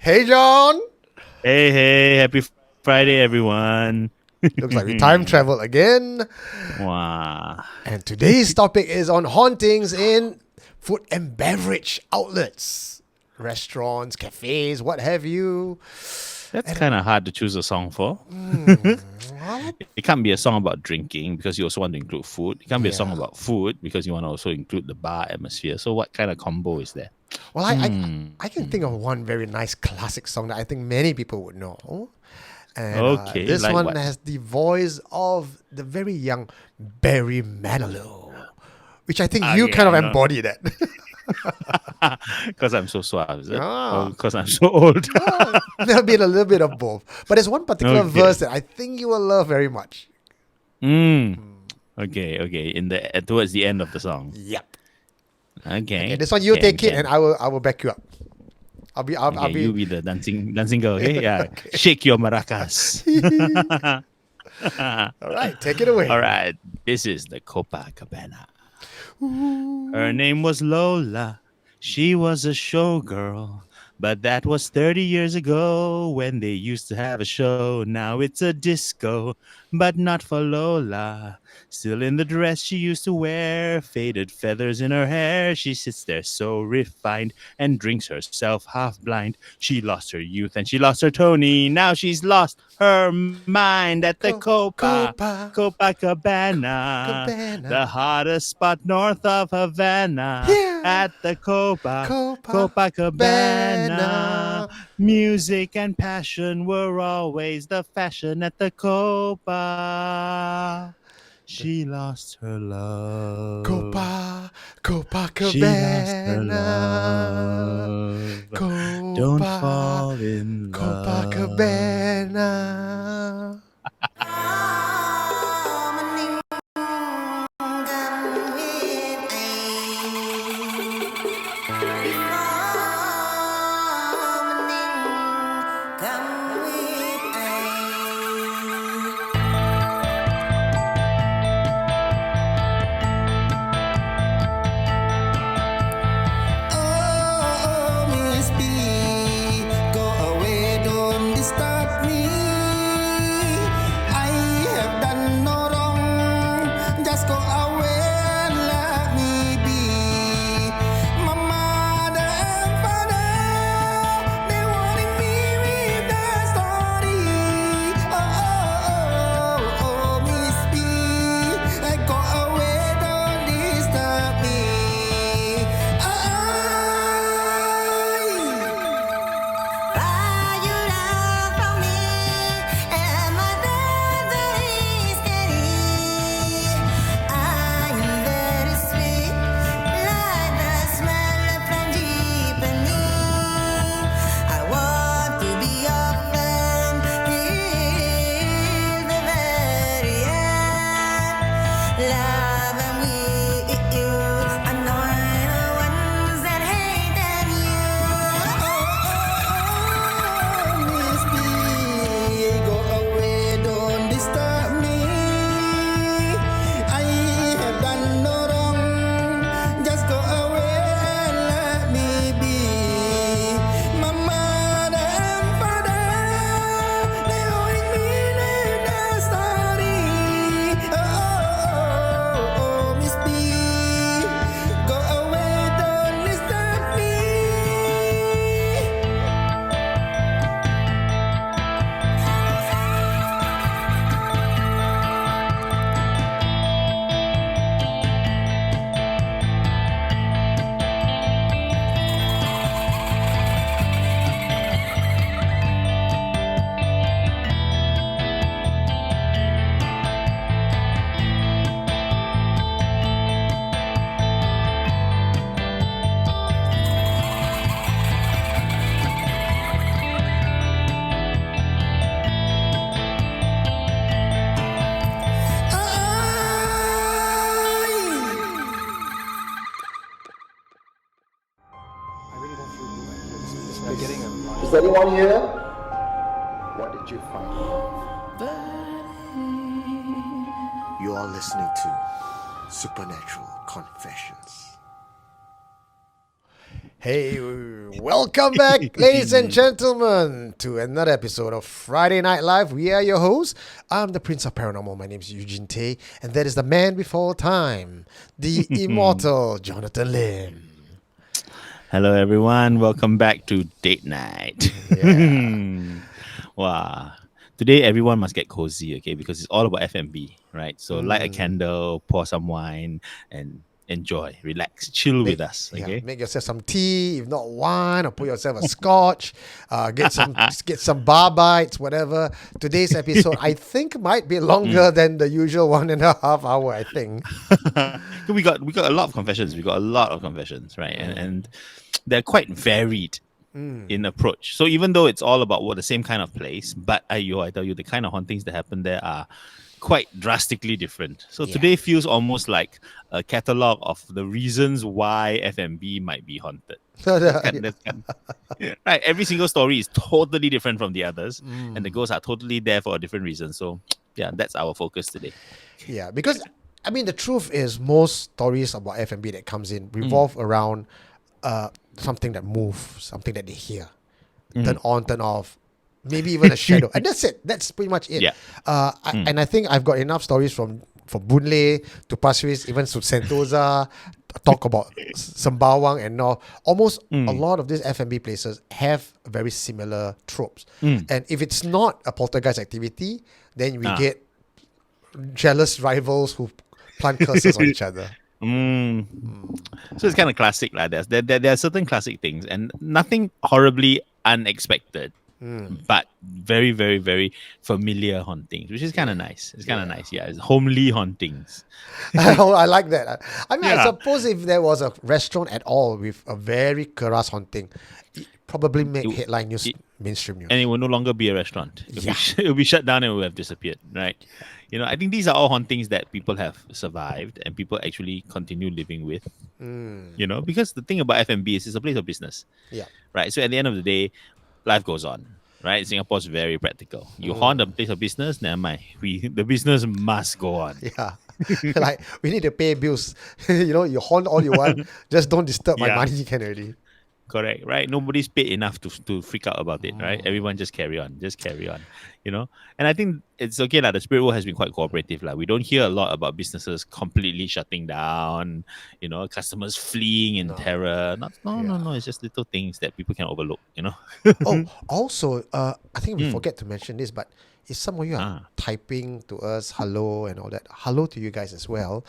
Hey, John. Hey, happy Friday, everyone. Looks like we time travel again. Wow. And today's topic is on hauntings in food and beverage outlets, restaurants, cafes, what have you. That's kind of hard to choose a song for. Well, It can't be a song about drinking because you also want to include food. It can't be a song yeah. about food because you want to also include the bar atmosphere. So what kind of combo is there? Well, I can think of one very nice classic song that I think many people would know. And Okay, this like one what? has the voice of the very young Barry Manilow, which I think you kind of Again, embody that. because I'm so suave, is it? Or Ah. because I'm so old? There'll be a little bit of both. But there's one particular Okay. verse that I think you will love very much. Okay. In the towards the end of the song. Yep. Okay. Okay, this one you take it and I will back you up. I'll Okay, be you be the dancing girl. Okay, yeah. Shake your maracas. all right, take it away. All right, this is the Copacabana. Her name was Lola. She was a showgirl. But that was 30 years ago when they used to have a show. Now it's a disco, but not for Lola. Still in the dress she used to wear, faded feathers in her hair. She sits there so refined and drinks herself half blind. She lost her youth and she lost her Tony. Now she's lost her mind at the Copa Copacabana, Cabana. the hottest spot north of Havana. Yeah. At the Copacabana. Cabana. Music and passion were always the fashion at the Copa. She lost her love. Copacabana. She lost her love. Don't fall in love. Copacabana. Is anyone here? What did you find? You are listening to Supernatural Confessions. Hey, welcome back, ladies and gentlemen, to another episode of Friday Night Live. We are your hosts. I'm the Prince of Paranormal. My name is Eugene Tay, and that is the man before time, the immortal Jonathan Lim. Hello, everyone. Welcome back to Date Night. Yeah. Wow. Today, everyone must get cozy, okay? Because it's all about F&B, right? So light a candle, pour some wine, and enjoy, relax, chill with us, okay? Make yourself some tea, if not wine, or put yourself a scotch. Get some bar bites, whatever. Today's episode, I think, might be longer than the usual 1.5 hour. I think. we got a lot of confessions. We got a lot of confessions, right? And they're quite varied in approach. So even though it's all about the same kind of place, but I tell you, the kind of hauntings that happen there are quite drastically different. So today feels almost like a catalog of the reasons why FMB might be haunted. Right. Every single story is totally different from the others, and the ghosts are totally there for a different reason. So yeah, that's our focus today. Yeah, because I mean the truth is most stories about F&B that comes in revolve around something that moves, something that they hear, turn on, turn off, maybe even a shadow, and that's it. That's pretty much it. Yeah. And I think I've got enough stories from Boon Lay to Pasir Ris, even to Sentosa, talk about Sembawang and all. Almost a lot of these F&B places have very similar tropes. And if it's not a poltergeist activity, then we get jealous rivals who plant curses on each other. So it's kind of classic like that. There are certain classic things, and nothing horribly unexpected, but very, very, very familiar hauntings, which is kind of nice. It's kind of nice. Yeah, it's homely hauntings. I like that. I mean, I Yeah. suppose if there was a restaurant at all with a very keras haunting, it probably make headline news, mainstream news. And it will no longer be a restaurant. It'll be shut down and it will have disappeared, right? You know, I think these are all hauntings that people have survived and people actually continue living with. You know, because the thing about F&B is it's a place of business. Yeah. Right. So at the end of the day, life goes on. Right. Singapore's very practical. You haunt a place of business, never mind. The business must go on. Yeah. Like, we need to pay bills. You haunt all you want. Just don't disturb my Yeah. money, you can already. Correct, right? Nobody's paid enough to freak out about it, right? Everyone just carry on, you know? And I think it's okay, the spirit world has been quite cooperative. We don't hear a lot about businesses completely shutting down, customers fleeing in terror. No. It's just little things that people can overlook, Oh, also, I think we forget to mention this, but if some of you are typing to us hello and all that, hello to you guys as well.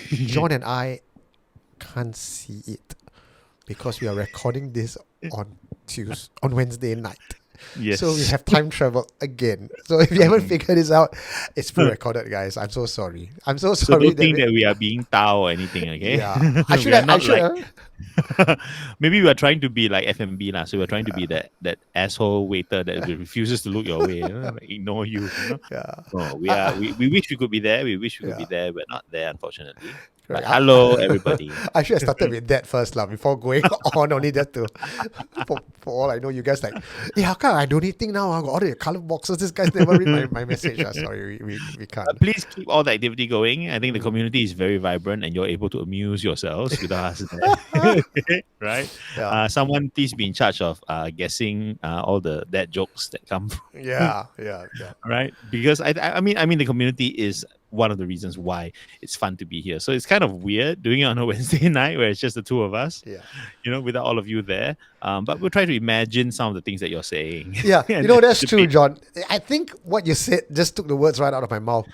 John and I can't see it because we are recording this on Wednesday night. Yes. So we have time travel again. So if you haven't figured this out, it's pre-recorded, guys. I'm so sorry. So don't think that we are being Tao or anything, okay? Yeah. I should Maybe we are trying to be like FMB lah. So we're trying to be that asshole waiter that refuses to look your way, ignore you. Yeah. No, we wish we could be there. We wish we could be there. We're not there, unfortunately. Right. But hello, everybody. I should have started with that first before going on. Only that to for all I know, you guys how come I donating now? I got all the color boxes. This guy's never read my message. Sorry, we can't. Please keep all the activity going. I think the community is very vibrant and you're able to amuse yourselves with us. Right? Yeah. Someone please be in charge of guessing all the dad jokes that come from. Yeah. Right? Because I mean the community is one of the reasons why it's fun to be here. So it's kind of weird doing it on a Wednesday night where it's just the two of us. Yeah. Without all of you there. But we'll try to imagine some of the things that you're saying. Yeah. That's true, John. I think what you said just took the words right out of my mouth.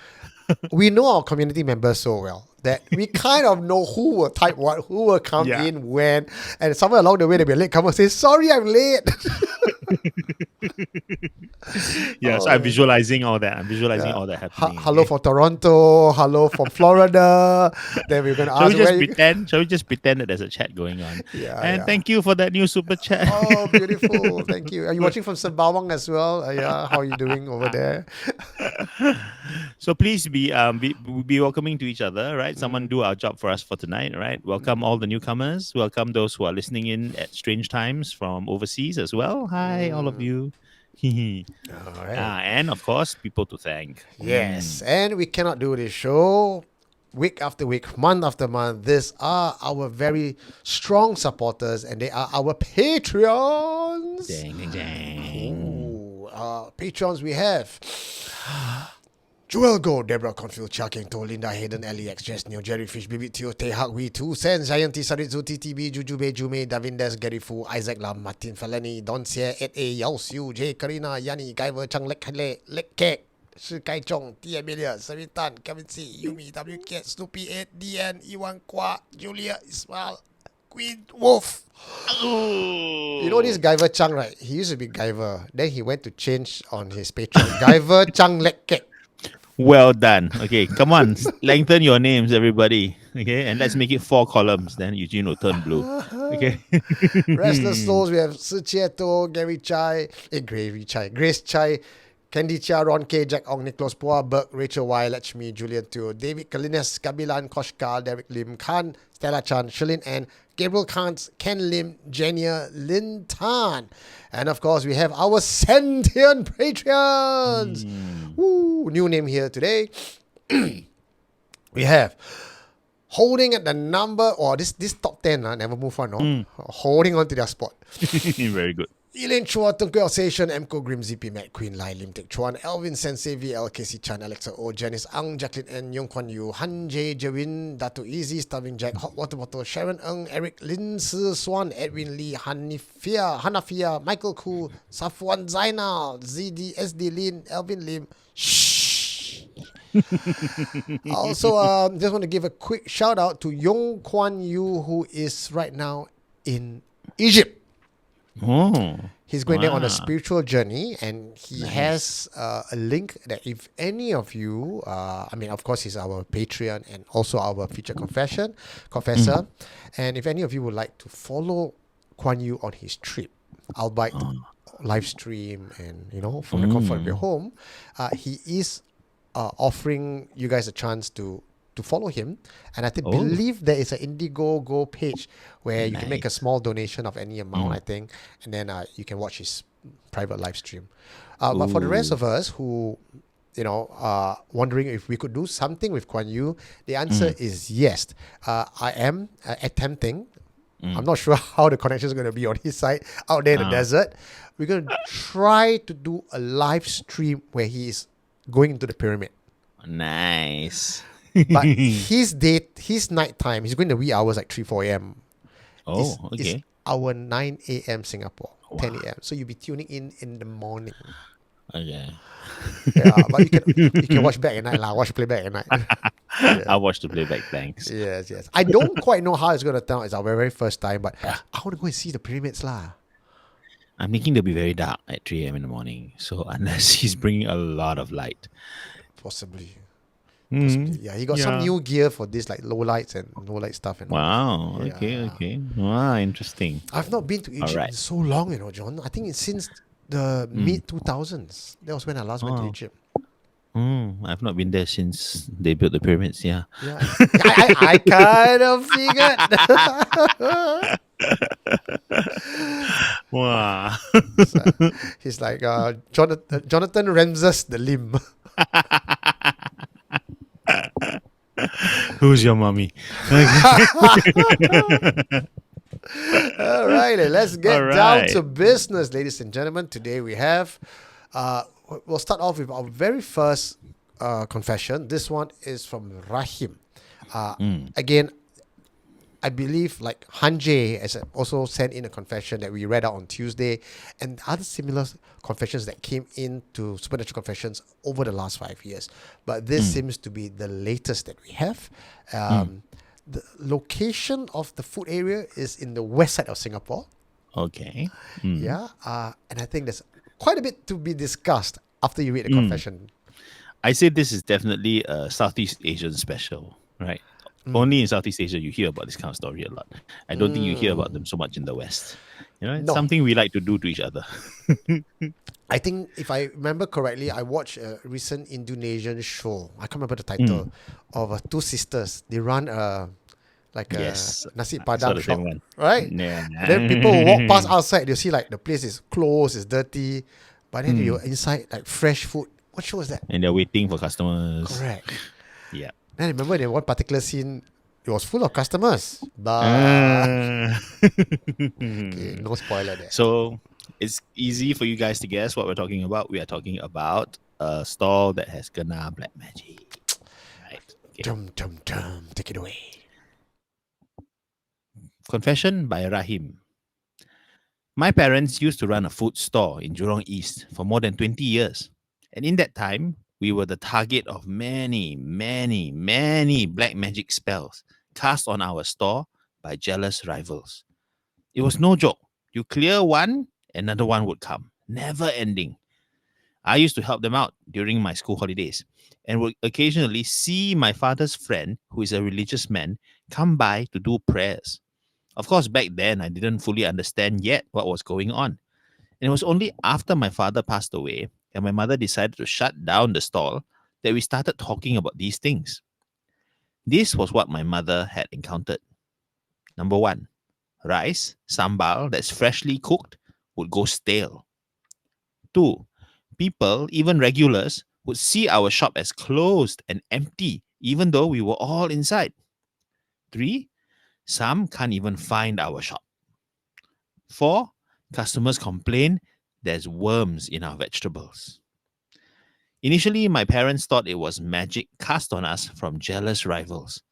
We know our community members so well that we kind of know who will type what, who will come in when, and somewhere along the way there'll be a late comer say, sorry, I'm late. So I'm visualizing all that. All that happening. Hello from Toronto. Hello from Florida. Then we're going to ask Shall we just pretend that there's a chat going on? Yeah. Thank you for that new super chat. Oh, beautiful. Thank you. Are you watching from Sembawang as well? How are you doing over there? So please be welcoming to each other, right? Someone do our job for us for tonight, right? Welcome all the newcomers. Welcome those who are listening in at strange times from overseas as well. Hi, all of you. All right. And of course, people to thank. Yes. And we cannot do this show week after week, month after month. These are our very strong supporters, and they are our Patreons. Dang, dang, dang. Ooh, Patrons we have Joel Go, Deborah Confield, Chucking To, Linda Hayden, LEX, Jess Neo, Jerryfish, Bibit Teo, Tay Hak Wee, 2 Cents, Giant Saritzu, TTB, Jujube, Jume, Davindes, Gary Fu, Isaac Lam, Martin Felani, Don Xie, Ed A, Yao Siu, J, Karina, Yanni, Guyver, Chang Lek Hale, Lek Kek, Shi Kai Chong, T. Amelia, Savitan, Kevin C, Yumi, W. K, Snoopy 8, DN, Iwan Kwa, Julia, Ismail, Queen Wolf. You know this Guyver Chang, right? He used to be Guyver. Then he went to change on his Patreon. Guyver Chang Lek Kek. Well done. Okay, come on. Lengthen your names, everybody. Okay, and let's make it 4 columns. Then Eugene will turn blue. Okay. Restless Souls, we have Si Chieto, Grace Chai, Candy Chia, Ron K, Jack Ong, Nicholas Pua, Burke, Rachel Y, Lachmi, Julian Teo, David Kalines, Kabilan, Koshkar, Derek Lim, Khan, Stella Chan, Shalin N, Gabriel Kant, Ken Lim, Jenia, Lin Tan. And of course, we have our sentient Patreons. Woo, new name here today. We have holding at the number, or this top 10, never move on, no? Holding on to their spot. Very good. Elaine Chua, Tunku Alsatian, Emco Grim, ZP, Matt Queen, Lai Lim Tek Chuan, Elvin Sensei, VL, Casey Chan, Alexa O, Janice Ang, Jacqueline N, Yong Kwan Yu, Han J, Jawin, Dato Easy, Starving Jack, Hot Water Bottle, Sharon Ng, Eric Lin Si Swan, Edwin Lee, Hanafia, Michael Koo, Safwan Zainal, ZD, SD Lin, Elvin Lim. Shh. Also, just want to give a quick shout out to Yong Kwan Yu, who is right now in Egypt. Oh, He's going there on a spiritual journey, and he has a link that if any of you, of course, he's our Patreon and also our featured confessor, and if any of you would like to follow Kuan Yu on his trip, albeit live stream and from the comfort of your home, he is offering you guys a chance to follow him, and I believe there is an Indiegogo page where you can make a small donation of any amount, I think, and then you can watch his private live stream. But for the rest of us who, wondering if we could do something with Kuan Yu, the answer is yes. I am attempting. I'm not sure how the connection is going to be on his side out there in the desert. We're going to try to do a live stream where he is going into the pyramid. Nice. But his night time, he's going to wee hours like 3-4 a.m. Oh, okay. Is our 9 a.m. Singapore, 10 a.m. So you'll be tuning in the morning. Okay. Yeah, but you can watch back at night, watch playback at night. Yeah. I'll watch the playback, thanks. Yes. I don't quite know how it's going to turn out. It's our very first time, but I want to go and see the pyramids lah. I'm thinking they'll be very dark at 3 a.m. in the morning. So unless he's bringing a lot of light. Possibly. Yeah, he got some new gear for this, like low lights and no light stuff. And wow. all. Okay. Wow, interesting. I've not been to Egypt in so long, John. I think it's since the mid 2000s. That was when I last went to Egypt. I've not been there since they built the pyramids. Yeah. I kind of figured. Wow. So, he's like Jonathan Ramses the Limb. Who's your mommy? All right, let's get down to business, ladies and gentlemen. Today we have, we'll start off with our very first confession. This one is from Rahim. Again, I believe like Hanjay has also sent in a confession that we read out on Tuesday, and other similar confessions that came into Supernatural Confessions over the last 5 years. But this seems to be the latest that we have. The location of the food area is in the west side of Singapore. Okay. Yeah. And I think there's quite a bit to be discussed after you read the confession. I say this is definitely a Southeast Asian special, right? Only in Southeast Asia you hear about this kind of story a lot. I don't think you hear about them so much in the West. It's something we like to do to each other. I think if I remember correctly, I watched a recent Indonesian show. I can't remember the title of two sisters. They run a nasi padang shop, right? Yeah. And then people will walk past outside. They'll see like the place is closed, it's dirty, but then you're inside like fresh food. What show is that? And they're waiting for customers. Correct. Yeah. Then I remember in one particular scene, it was full of customers. But okay, no spoiler there. So it's easy for you guys to guess what we're talking about. We are talking about a stall that has kena black magic. Right. Okay. Take it away. Confession by Rahim. My parents used to run a food store in Jurong East for more than 20 years. And in that time, we were the target of many, many, many black magic spells cast on our store by jealous rivals. It was no joke. You clear one, another one would come, never ending. I used to help them out during my school holidays and would occasionally see my father's friend, who is a religious man, come by to do prayers. Of course, back then, I didn't fully understand yet what was going on. And it was only after my father passed away and my mother decided to shut down the stall that we started talking about these things. This was what my mother had encountered. Number one, rice, sambal that's freshly cooked would go stale. Two, people, even regulars, would see our shop as closed and empty, even though we were all inside. Three, some can't even find our shop. Four, customers complain there's worms in our vegetables. Initially, my parents thought it was magic cast on us from jealous rivals.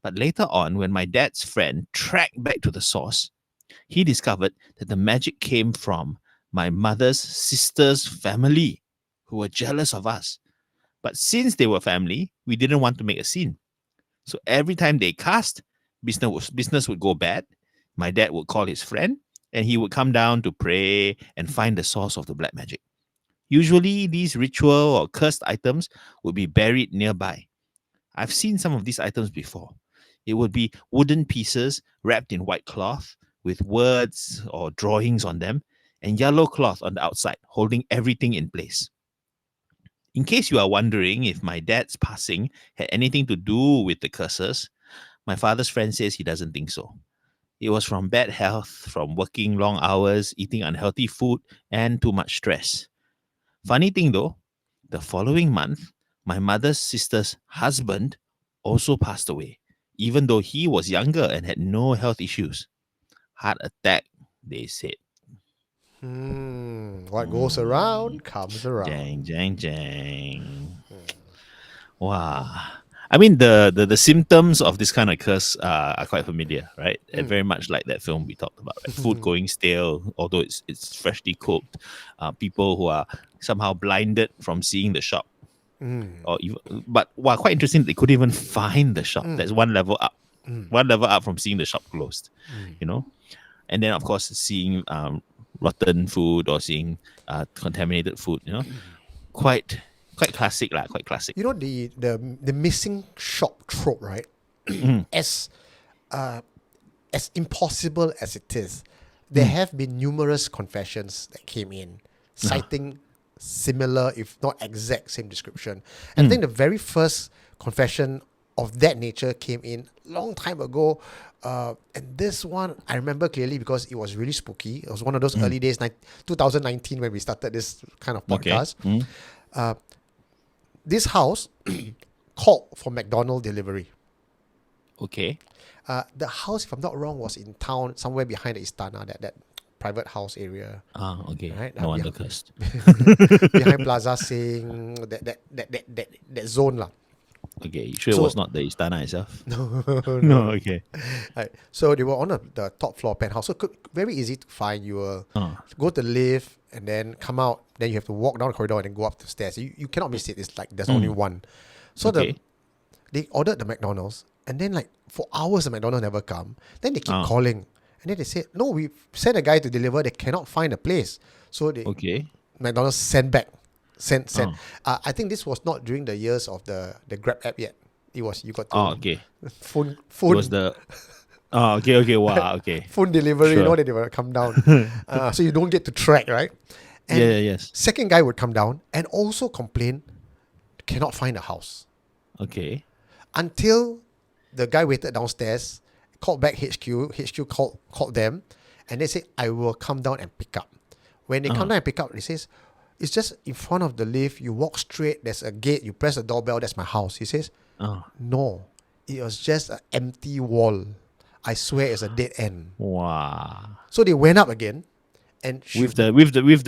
But later on, when my dad's friend tracked back to the source, he discovered that the magic came from my mother's sister's family, who were jealous of us. But since they were family, we didn't want to make a scene. So every time they cast, business would go bad. My dad would call his friend, and he would come down to pray and find the source of the black magic. Usually, these ritual or cursed items would be buried nearby. I've seen some of these items before. It would be wooden pieces wrapped in white cloth with words or drawings on them and yellow cloth on the outside, holding everything in place. In case you are wondering if my dad's passing had anything to do with the curses, my father's friend says he doesn't think so. It was from bad health, from working long hours, eating unhealthy food, and too much stress. Funny thing though, the following month, my mother's sister's husband also passed away, even though he was younger and had no health issues. Heart attack, they said. What goes around comes around. Jang, jang, jang. Wow. I mean, the symptoms of this kind of curse are quite familiar, right? And very much like that film we talked about, right? Food going stale, although it's freshly cooked. People who are somehow blinded from seeing the shop. Or even, but quite interesting, they couldn't even find the shop. That's one level up. One level up from seeing the shop closed, you know? And then, of course, seeing rotten food or seeing contaminated food, you know? Quite classic, quite classic. You know, the missing shop trope, right? As impossible as it is, there have been numerous confessions that came in citing similar, if not exact, same description. And I think the very first confession of that nature came in long time ago. And this one I remember clearly because it was really spooky. It was one of those early days, 2019, when we started this kind of podcast. This house called for McDonald's delivery. Okay. The house, if I'm not wrong, was in town, somewhere behind the Istana, that private house area. Okay. Right? No wonder cursed. Behind Plaza Sing, that zone lah. Okay, you sure it was not the Istana itself? No. Okay. Right. So they were on the top floor penthouse. So very easy to find. You will go to the lift and then come out. Then you have to walk down the corridor and then go up the stairs. You cannot miss it. It's like there's only one. So they ordered the McDonald's, and then like for hours the McDonald's never come. Then they keep calling, and then they said, "No, we sent a guy to deliver. They cannot find a place." So McDonald's sent back. Sent. I think this was not during the years of the Grab app yet. It was you got to phone. It was the okay. Wow. Okay. Phone delivery. You know that they will come down. So you don't get to track, right? And yes. Second guy would come down and also complain, cannot find a house. Okay. Until the guy waited downstairs, called back HQ. HQ called them, and they said, "I will come down and pick up." When they come down and pick up, they says, it's just in front of the lift. You walk straight. There's a gate. You press the doorbell. That's my house. He says, Oh, no, it was just an empty wall. I swear it's a dead end. wow. So they went up again, and With the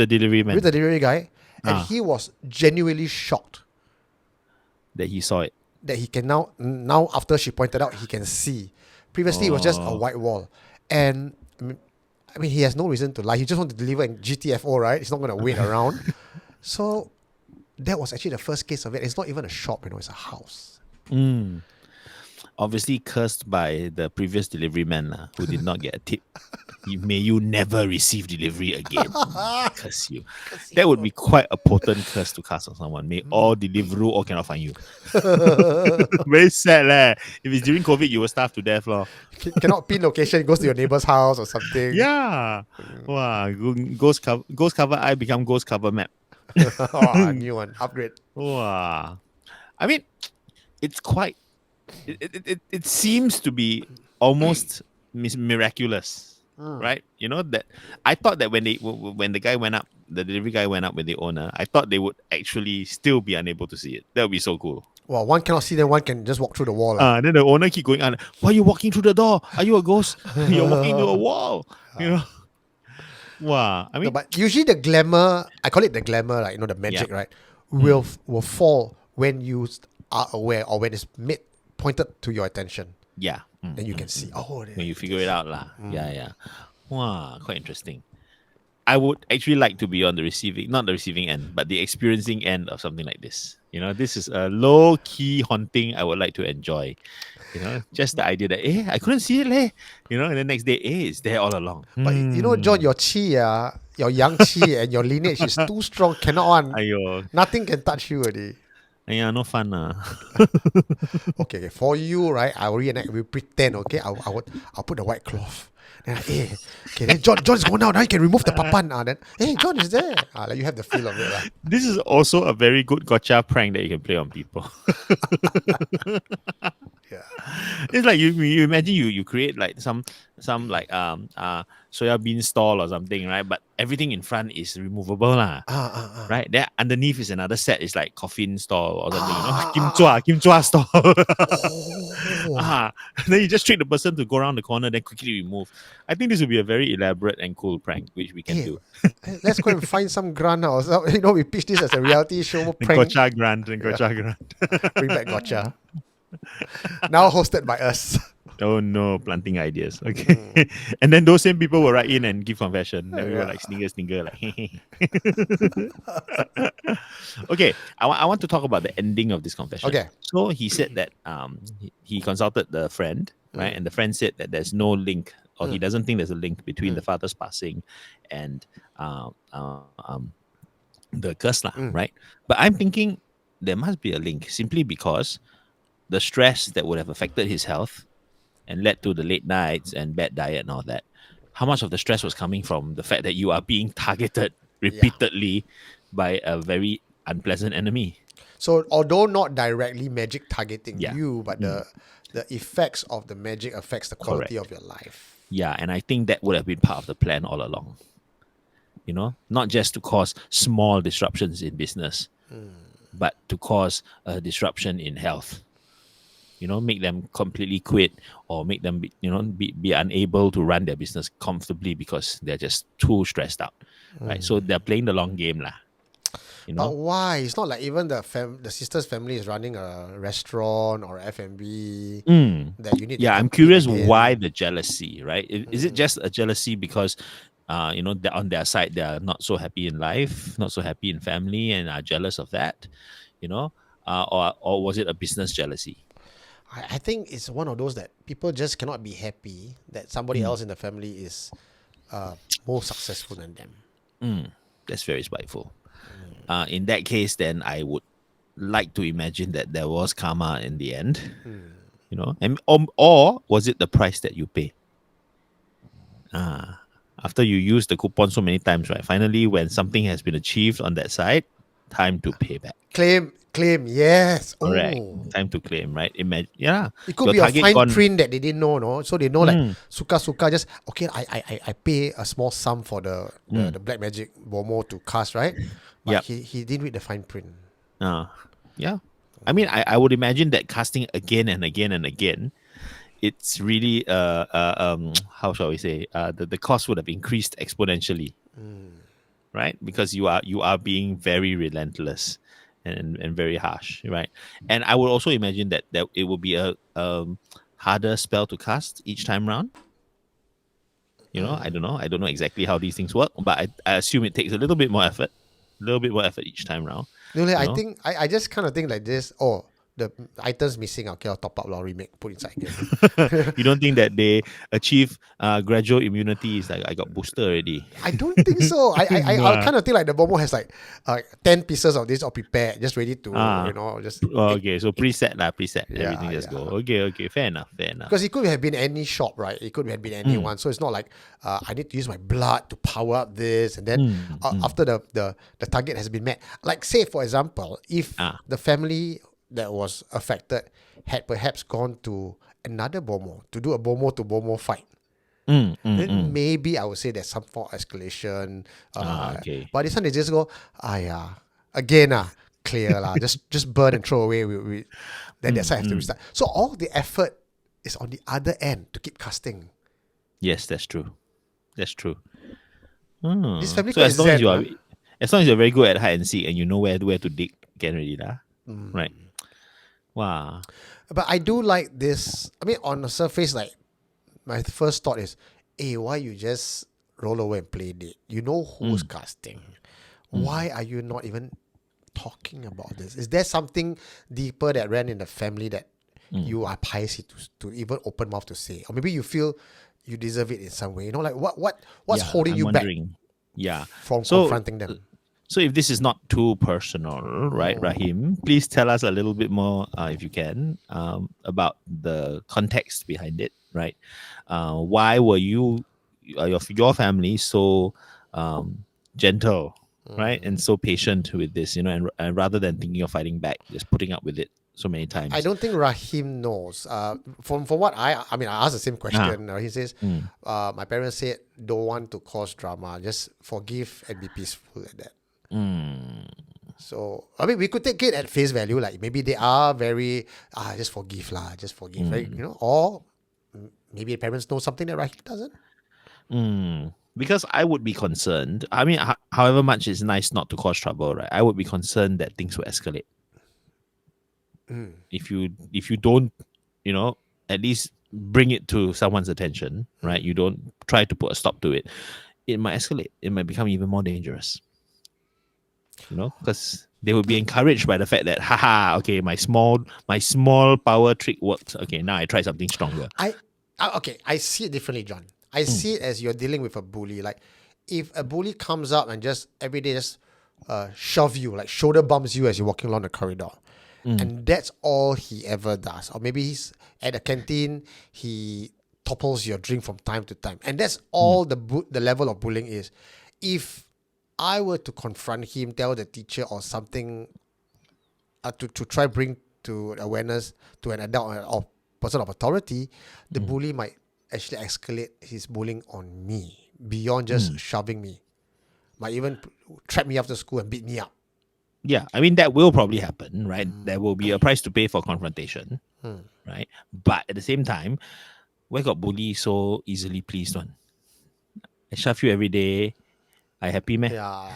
delivery man with the delivery guy, and Ah. he was genuinely shocked that he saw it. that he can now after she pointed out, he can see. Previously, it was just a white wall, and I mean he has no reason to lie. He just wants to deliver in GTFO, right? He's not going to wait around. So that was actually the first case of it. It's not even a shop, it's a house. Obviously cursed by the previous delivery man who did not get a tip. May you never receive delivery again. Curse you. That would be quite a potent curse to cast on someone. May all Deliveroo all cannot find you. Very sad leh. If it's during COVID, you will starve to death lor. Cannot pin location, goes to your neighbor's house or something. Yeah. Wow. Ghost cover eye become ghost cover map. New one, upgrade. Wow. I mean, it's quite. It seems to be almost miraculous, right? You know that I thought that when the guy went up, the delivery guy went up with the owner, I thought they would actually still be unable to see it. That would be so cool. Well, one cannot see, then one can just walk through the wall. Then the owner keep going on. Why are you walking through the door? Are you a ghost? You're walking to a wall. You know. Wow. I mean, No, but usually the glamour, I call it the glamour, like the magic, Yeah. right? Will fall when you are aware or when it's pointed to your attention. yeah. Then you can see. Oh, When you figure it out lah. Yeah. Wow, quite interesting. I would actually like to be on the not the receiving end, but the experiencing end of something like this. This is a low-key haunting I would like to enjoy. Just the idea that, I couldn't see it, leh. And the next day, it's there all along. But John, your chi, your young chi and your lineage is too strong. Cannot one. Ayo, Nothing can touch you already. no fun. Okay, for you, right? I will reenact. We pretend. Okay, I'll put the white cloth. Then okay. Then John's going out. Now you can remove the papan. Then John is there. Like you have the feel of it. This is also a very good gotcha prank that you can play on people. Yeah. It's like you imagine you create like some like soya bean stall or something, right? But everything in front is removable lah. Right? There underneath is another set. It's like coffin stall or something. Kim chua stall. Then you just trick the person to go around the corner, then quickly remove. I think this would be a very elaborate and cool prank, which we can do. Let's go and find some grant or something. We pitch this as a reality show prank. Gotcha grant. Bring back gotcha. Now hosted by us. Oh no, planting ideas. Okay. And then those same people will write in and give confession. Then we were like sninger, like Okay, I want to talk about the ending of this confession. Okay. So he said that he consulted the friend, right? And the friend said that there's no link, or he doesn't think there's a link between the father's passing and the curse, right? But I'm thinking there must be a link simply because the stress that would have affected his health and led to the late nights and bad diet and all that. How much of the stress was coming from the fact that you are being targeted repeatedly by a very unpleasant enemy? So although not directly magic targeting Yeah. you, but the effects of the magic affects the quality of your life. Yeah, and I think that would have been part of the plan all along. Not just to cause small disruptions in business, but to cause a disruption in health. Make them completely quit or make them be unable to run their business comfortably because they're just too stressed out, right? So they're playing the long game lah. But why? It's not like even the sister's family is running a restaurant or F&B that you need. Yeah, to I'm compete curious again. why the jealousy, right? Is it just a jealousy because they're on their side, they are not so happy in life, not so happy in family, and are jealous of that, or was it a business jealousy? I think it's one of those that people just cannot be happy that somebody else in the family is more successful than them. That's very spiteful. In that case, then I would like to imagine that there was karma in the end, and or was it the price that you pay? After you use the coupon so many times, right? Finally, when something has been achieved on that side, time to pay back. Claim Claim, yes. Correct. Oh. Time to claim, right? It could Your be a target fine gone. print that they didn't know, no? So they know like Mm, suka just okay, I pay a small sum for the black magic bomo to cast, right? But yep. he didn't read the fine print. Yeah. I mean, I would imagine that casting again and again and again, it's really how shall we say, the cost would have increased exponentially, right? Because you are being very relentless and very harsh, right? And I would also imagine that it will be a harder spell to cast each time round. I don't know. I don't know exactly how these things work, but I assume it takes a little bit more effort, each time round. No, like, You I know, think I just kind of think like this. Oh, the items missing. Okay, I'll top up, I'll remake, put inside again. you don't think that they achieve gradual immunity? Is like I got booster already. I don't think so. I'll Nah. kind of think like the bomo has like 10 pieces of this all prepared, just ready to Ah, just okay. So preset lah, preset. Everything yeah, just go. yeah. Okay. Fair enough. Because it could have been any shop, right? It could have been anyone. So it's not like I need to use my blood to power up this, and then after the target has been met. Like say for example, if the family that was affected had perhaps gone to another bomo to do a bomo to bomo fight, then maybe I would say there's some form of escalation. Okay. But this one they just go, again clear lah, just burn and throw away. Then that side have to restart. So all the effort is on the other end to keep casting. Yes, that's true. That's true. This family So quite as long as zen, you are, huh? as long as you're very good at hide and seek and you know where to dig, can already lah. Right. Wow. But I do like this. I mean, on the surface, like my first thought is, hey, why you just roll over and play it? You know who's casting. Why are you not even talking about this? Is there something deeper that ran in the family that you are pious to even open mouth to say? Or maybe you feel you deserve it in some way. Like what's holding I'm you back wondering. Yeah. from So confronting them? So if this is not too personal, right, Rahim, please tell us a little bit more, if you can, about the context behind it, right? Why were your family so gentle, right, and so patient with this, and rather than thinking of fighting back, just putting up with it so many times? I don't think Rahim knows. From what I mean, I asked the same question. He says, my parents said, don't want to cause drama, just forgive and be peaceful like that. So I mean, we could take it at face value. Like maybe they are very just forgive lah, just forgive, right? Or maybe parents know something that Rahim doesn't. Because I would be concerned. I mean, however much it's nice not to cause trouble, right? I would be concerned that things will escalate. If you don't, at least bring it to someone's attention, right? You don't try to put a stop to it. It might escalate. It might become even more dangerous. Because they will be encouraged by the fact that, haha, okay, my small power trick worked. Okay, now I try something stronger. I see it differently, John. I see it as you're dealing with a bully. Like if a bully comes up and just every day just shove you, like shoulder bumps you as you're walking along the corridor, and that's all he ever does. Or maybe he's at a canteen, he topples your drink from time to time, and that's all the level of bullying is. If I were to confront him, tell the teacher or something to try bring to awareness to an adult or person of authority, the bully might actually escalate his bullying on me beyond just shoving me. Might even trap me after school and beat me up. Yeah, I mean, that will probably happen, right? There will be a price to pay for confrontation, right? But at the same time, where got bully so easily pleased one? I shove you every day. I happy, man. Yeah.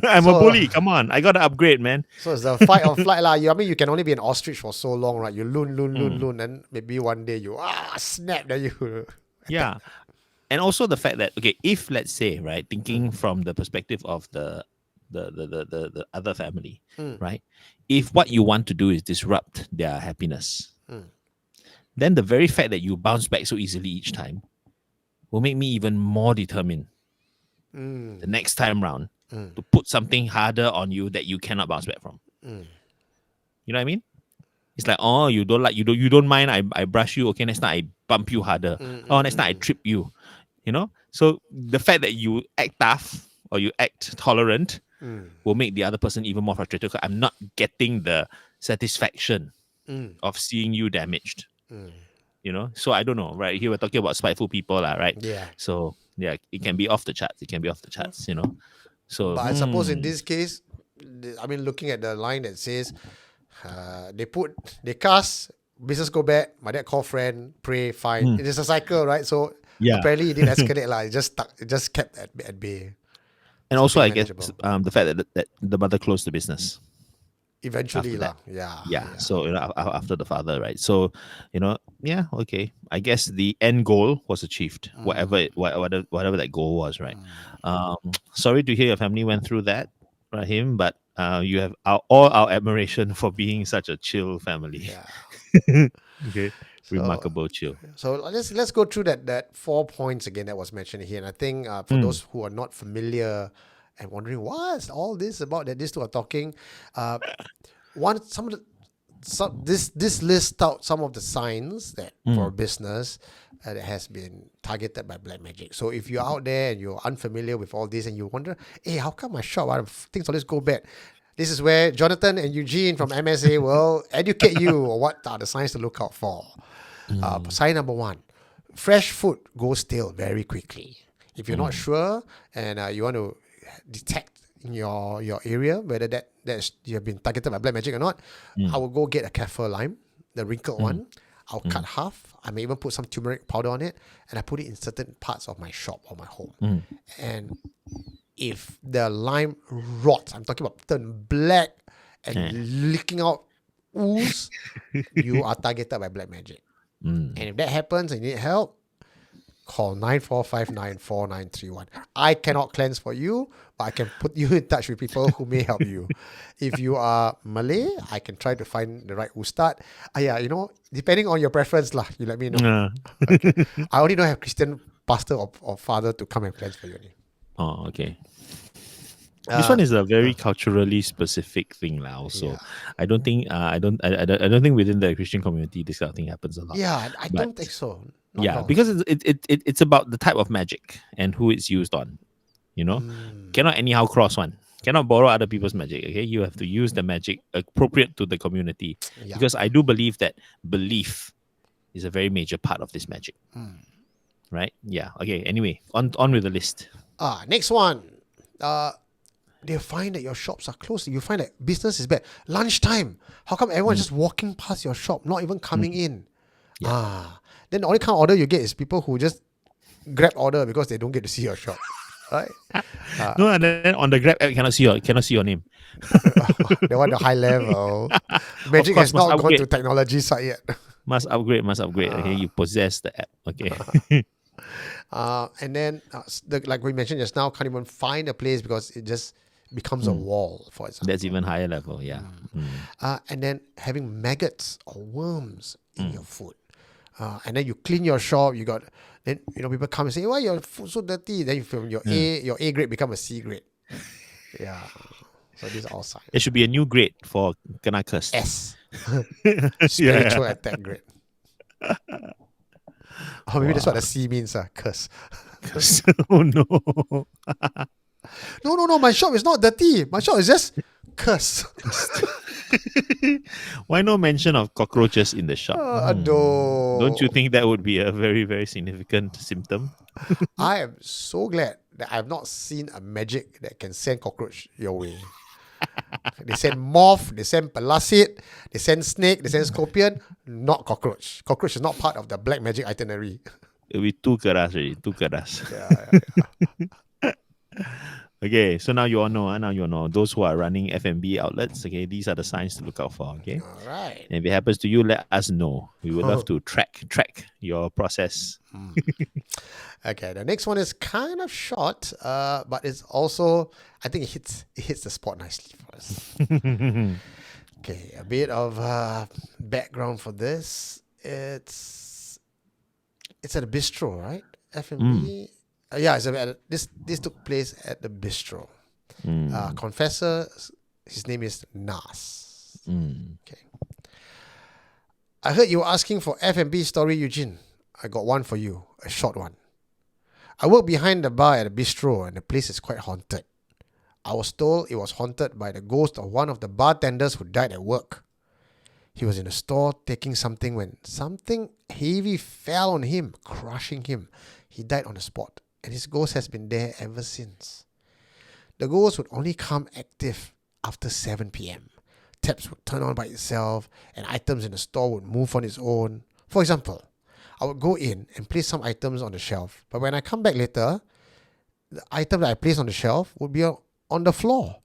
I'm a bully. Come on, I gotta upgrade, man. So it's the fight or flight lah. I mean, you can only be an ostrich for so long, right? You loon, and maybe one day you snap, then you. Yeah, and also the fact that, okay, if let's say, right, thinking from the perspective of the other family, right, if what you want to do is disrupt their happiness, then the very fact that you bounce back so easily each time will make me even more determined the next time round to put something harder on you that you cannot bounce back from. You know what I mean? It's like, oh, you don't mind I brush you, okay, next time I bump you harder. Next time I trip you. So the fact that you act tough, or you act tolerant will make the other person even more frustrated because I'm not getting the satisfaction of seeing you damaged. You know, so I don't know, right? Here we're talking about spiteful people, right? Yeah. So yeah, it can be off the charts. It can be off the charts, you know. So But I suppose in this case, I mean, looking at the line that says, they cast, business go bad, my dad call friend, pray, fine. It is a cycle, right? So Yeah. apparently it didn't escalate, like, it just kept at bay. And also, Something I guess manageable. the fact that the mother closed the business Eventually, after that. yeah. Yeah. So after the father, right? So yeah, okay. I guess the end goal was achieved, whatever that goal was, right? Sorry to hear your family went through that, Rahim, but you have all our admiration for being such a chill family. Yeah. Okay, So, remarkable chill. So let's go through that 4 points again that was mentioned here. And I think for those who are not familiar and wondering what's all this about that these two are talking, this lists out some of the signs that for a business that has been targeted by black magic. So if you're out there and you're unfamiliar with all this and you wonder, hey, how come my shop things always go bad? This is where Jonathan and Eugene from MSA will educate you on what are the signs to look out for. Sign number 1, fresh food goes stale very quickly. If you're not sure and you want to detect in your area whether that's you have been targeted by black magic or not, I will go get a kaffir lime, the wrinkled one. I'll cut half. I may even put some turmeric powder on it, and I put it in certain parts of my shop or my home. And if the lime rots, I'm talking about turn black and leaking out ooze, you are targeted by black magic. And if that happens and you need help, call 94594931. I cannot cleanse for you, but I can put you in touch with people who may help you. If you are Malay, I can try to find the right ustad. Depending on your preference, you let me know. Okay. I only don't have Christian pastor or father to come and cleanse for you. Oh, okay. This one is a very culturally specific thing now. Also, Yeah. I don't think I don't think within the Christian community this kind of thing happens a lot. Yeah, I But don't think so. Not at all. because it's about the type of magic and who it's used on. Cannot anyhow cross one. Cannot borrow other people's magic. Okay, you have to use the magic appropriate to the community. Yeah. Because I do believe that belief is a very major part of this magic. Right? Yeah. Okay. Anyway, on with the list. Next one. They find that your shops are closed. You find that business is bad. Lunchtime. How come everyone's just walking past your shop, not even coming in? Then the only kind of order you get is people who just grab order because they don't get to see your shop. Right? No, and then on the Grab app, cannot see your name. They want the high level. Magic course, has must not gone upgrade. to technology side yet. Must upgrade. Okay, you possess the app. Okay. And then, like we mentioned just now, can't even find a place because it just becomes a wall, for example. That's even higher level. Yeah. And then having maggots or worms in your food. And then you clean your shop. Then people come and say, "Why your food so dirty?" Then from your A grade become a C grade. Yeah. So these are all signs. It should be a new grade for kena curse. S. Spiritual attack grade. Or maybe that's what the C means, curse. Oh no. No, my shop is not dirty. My shop is just curse. Why no mention of cockroaches in the shop? Don't you think that would be a very, very significant symptom? I am so glad that I have not seen a magic that can send cockroach your way. They send moth, they send palacid, they send snake, they send scorpion, not cockroach. Cockroach is not part of the black magic itinerary. It'll be too keras already, too keras. Yeah. Okay, so now you all know. Now you all know. Those who are running F&B outlets, okay, these are the signs to look out for. Okay, All right. and if it happens to you, let us know. We would love to track your process. Okay, the next one is kind of short, but it's also, I think it hits the spot nicely for us. Okay, a bit of background for this. It's at a bistro, right? F&B. Yeah, this took place at the bistro. Confessor, his name is Nas. Okay. I heard you were asking for F&B story, Eugene. I got one for you, a short one. I work behind the bar at a bistro and the place is quite haunted. I was told it was haunted by the ghost of one of the bartenders who died at work. He was in the store taking something when something heavy fell on him, crushing him. He died on the spot, and his ghost has been there ever since. The ghost would only come active after 7 p.m. Taps would turn on by itself, and items in the store would move on its own. For example, I would go in and place some items on the shelf, but when I come back later, the item that I placed on the shelf would be on the floor.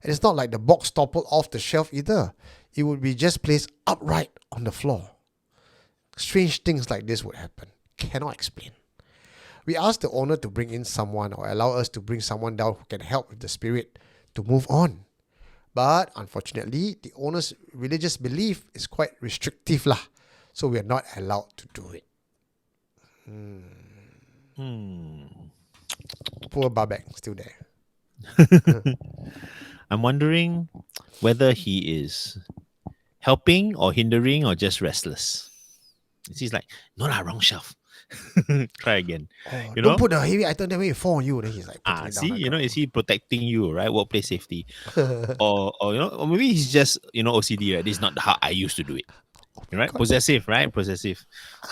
And it's not like the box toppled off the shelf either. It would be just placed upright on the floor. Strange things like this would happen. Cannot explain. We asked the owner to bring in someone or allow us to bring someone down who can help with the spirit to move on. But unfortunately, the owner's religious belief is quite restrictive lah. So we are not allowed to do it. Poor Babak, still there. I'm wondering whether he is helping or hindering or just restless. He's like, no lah, wrong shelf. Try again. Oh, You don't know? put the heavy item that way it fall on you. Then he's like, putting it down See, like you know, that. is he protecting you, right? Workplace safety, or or maybe he's just OCD, right? This is not how I used to do it, right? Possessive, right? Possessive,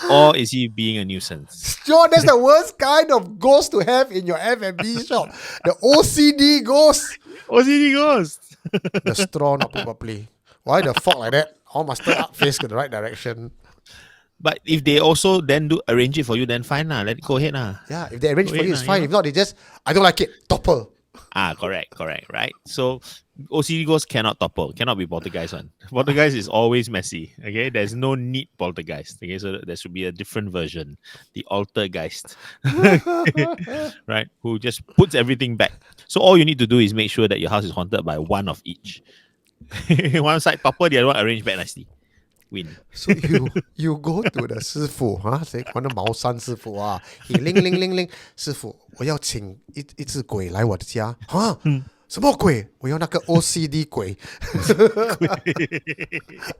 or is he being a nuisance? John, that's the worst kind of ghost to have in your F&B shop. The OCD ghost. OCD ghost. The straw not put properly. Why the fork like that? All must turn up face to the right direction. But if they also then do arrange it for you, then fine lah. Let it go ahead lah. Yeah, if they arrange Go for you, ahead it's lah, fine. If not, they just, I don't like it. Topple. Correct, right? So OCD ghost cannot topple, cannot be poltergeist one. Poltergeist is always messy. Okay, there's no neat poltergeist. Okay, so there should be a different version, the altergeist, right? Who just puts everything back. So all you need to do is make sure that your house is haunted by one of each. One side topple, the other one arrange back nicely. Win. So you go to the 师傅 say 可能茅山师傅啊 he 铃师傅我要请一只鬼来我的家什么鬼我要那个 OCD 鬼